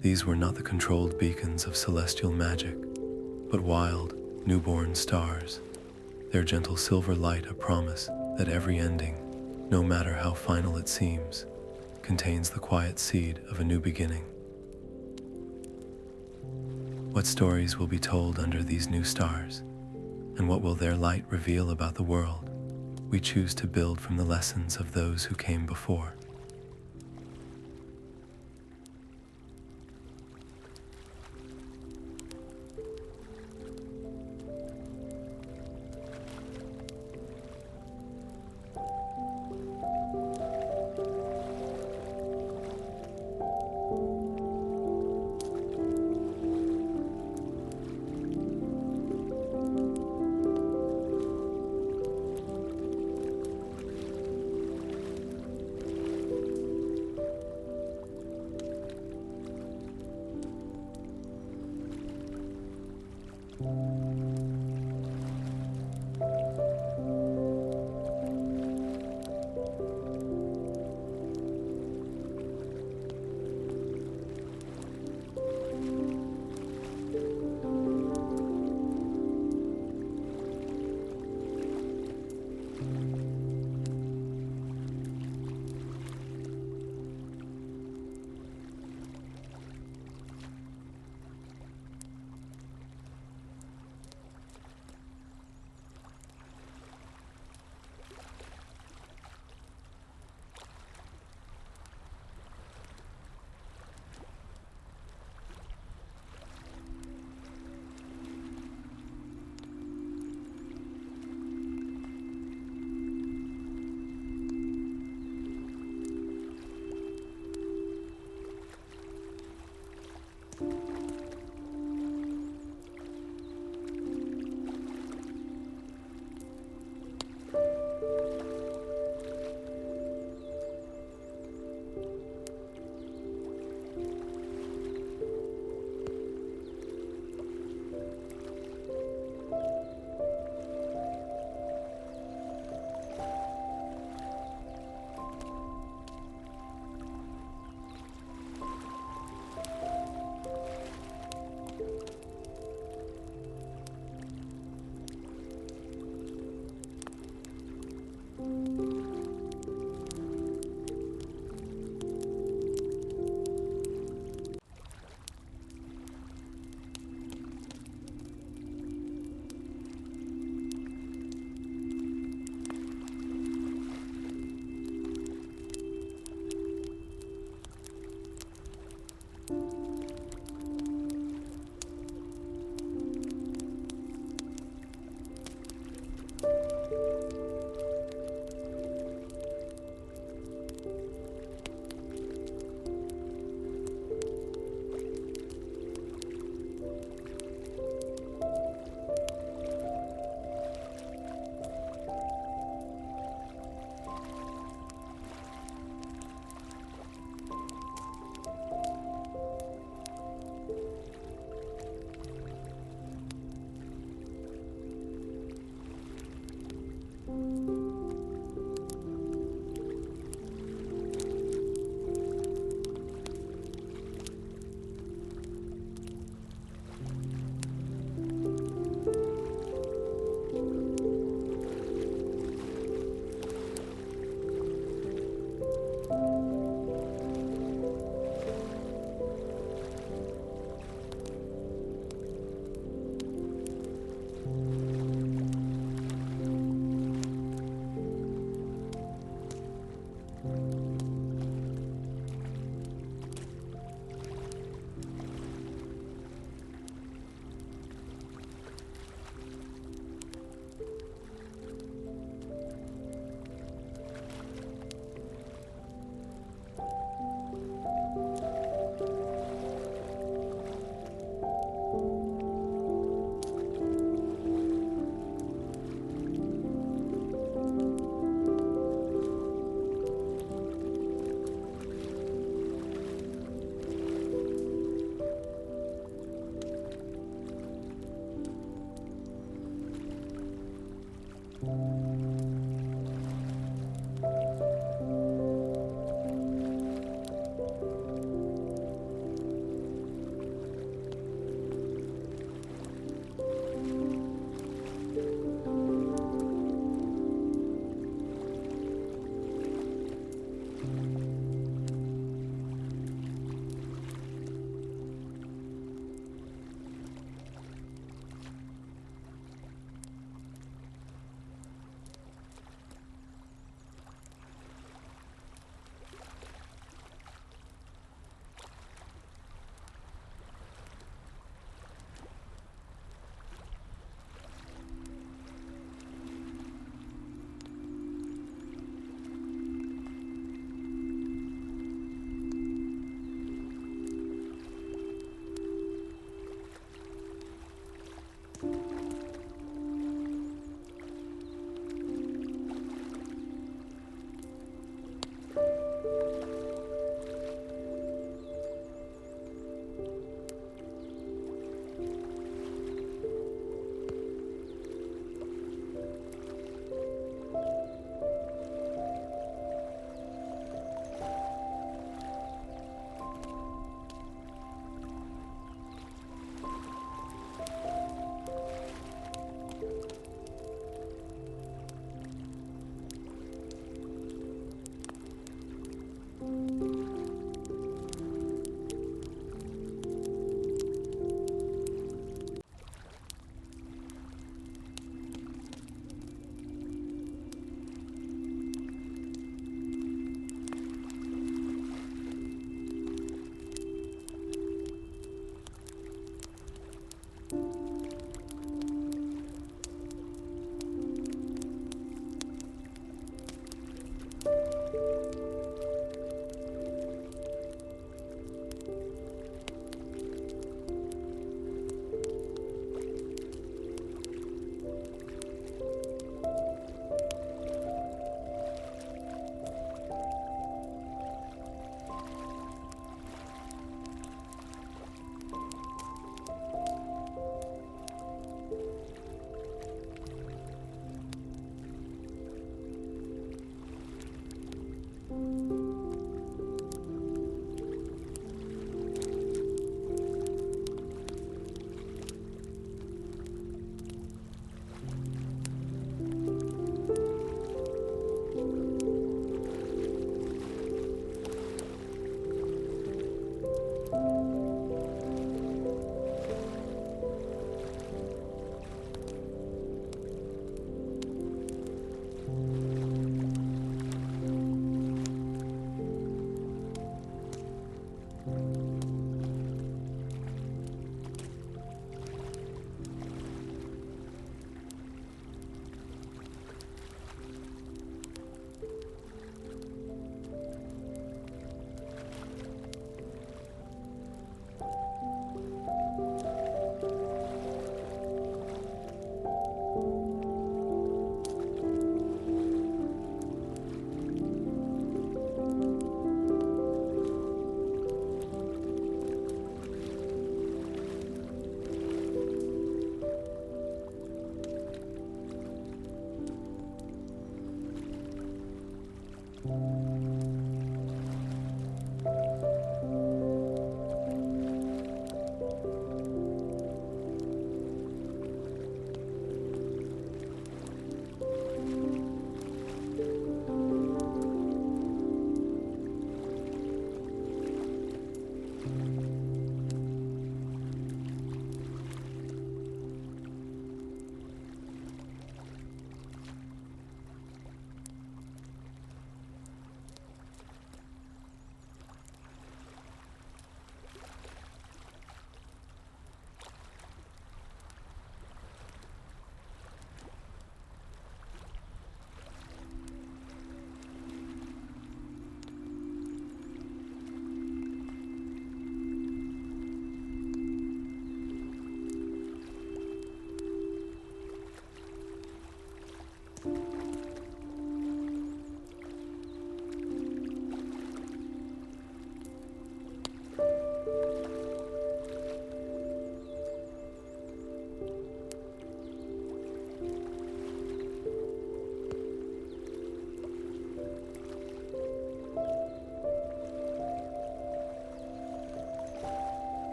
These were not the controlled beacons of celestial magic, but wild, newborn stars, their gentle silver light a promise that every ending, no matter how final it seems, contains the quiet seed of a new beginning. What stories will be told under these new stars, and what will their light reveal about the world we choose to build from the lessons of those who came before?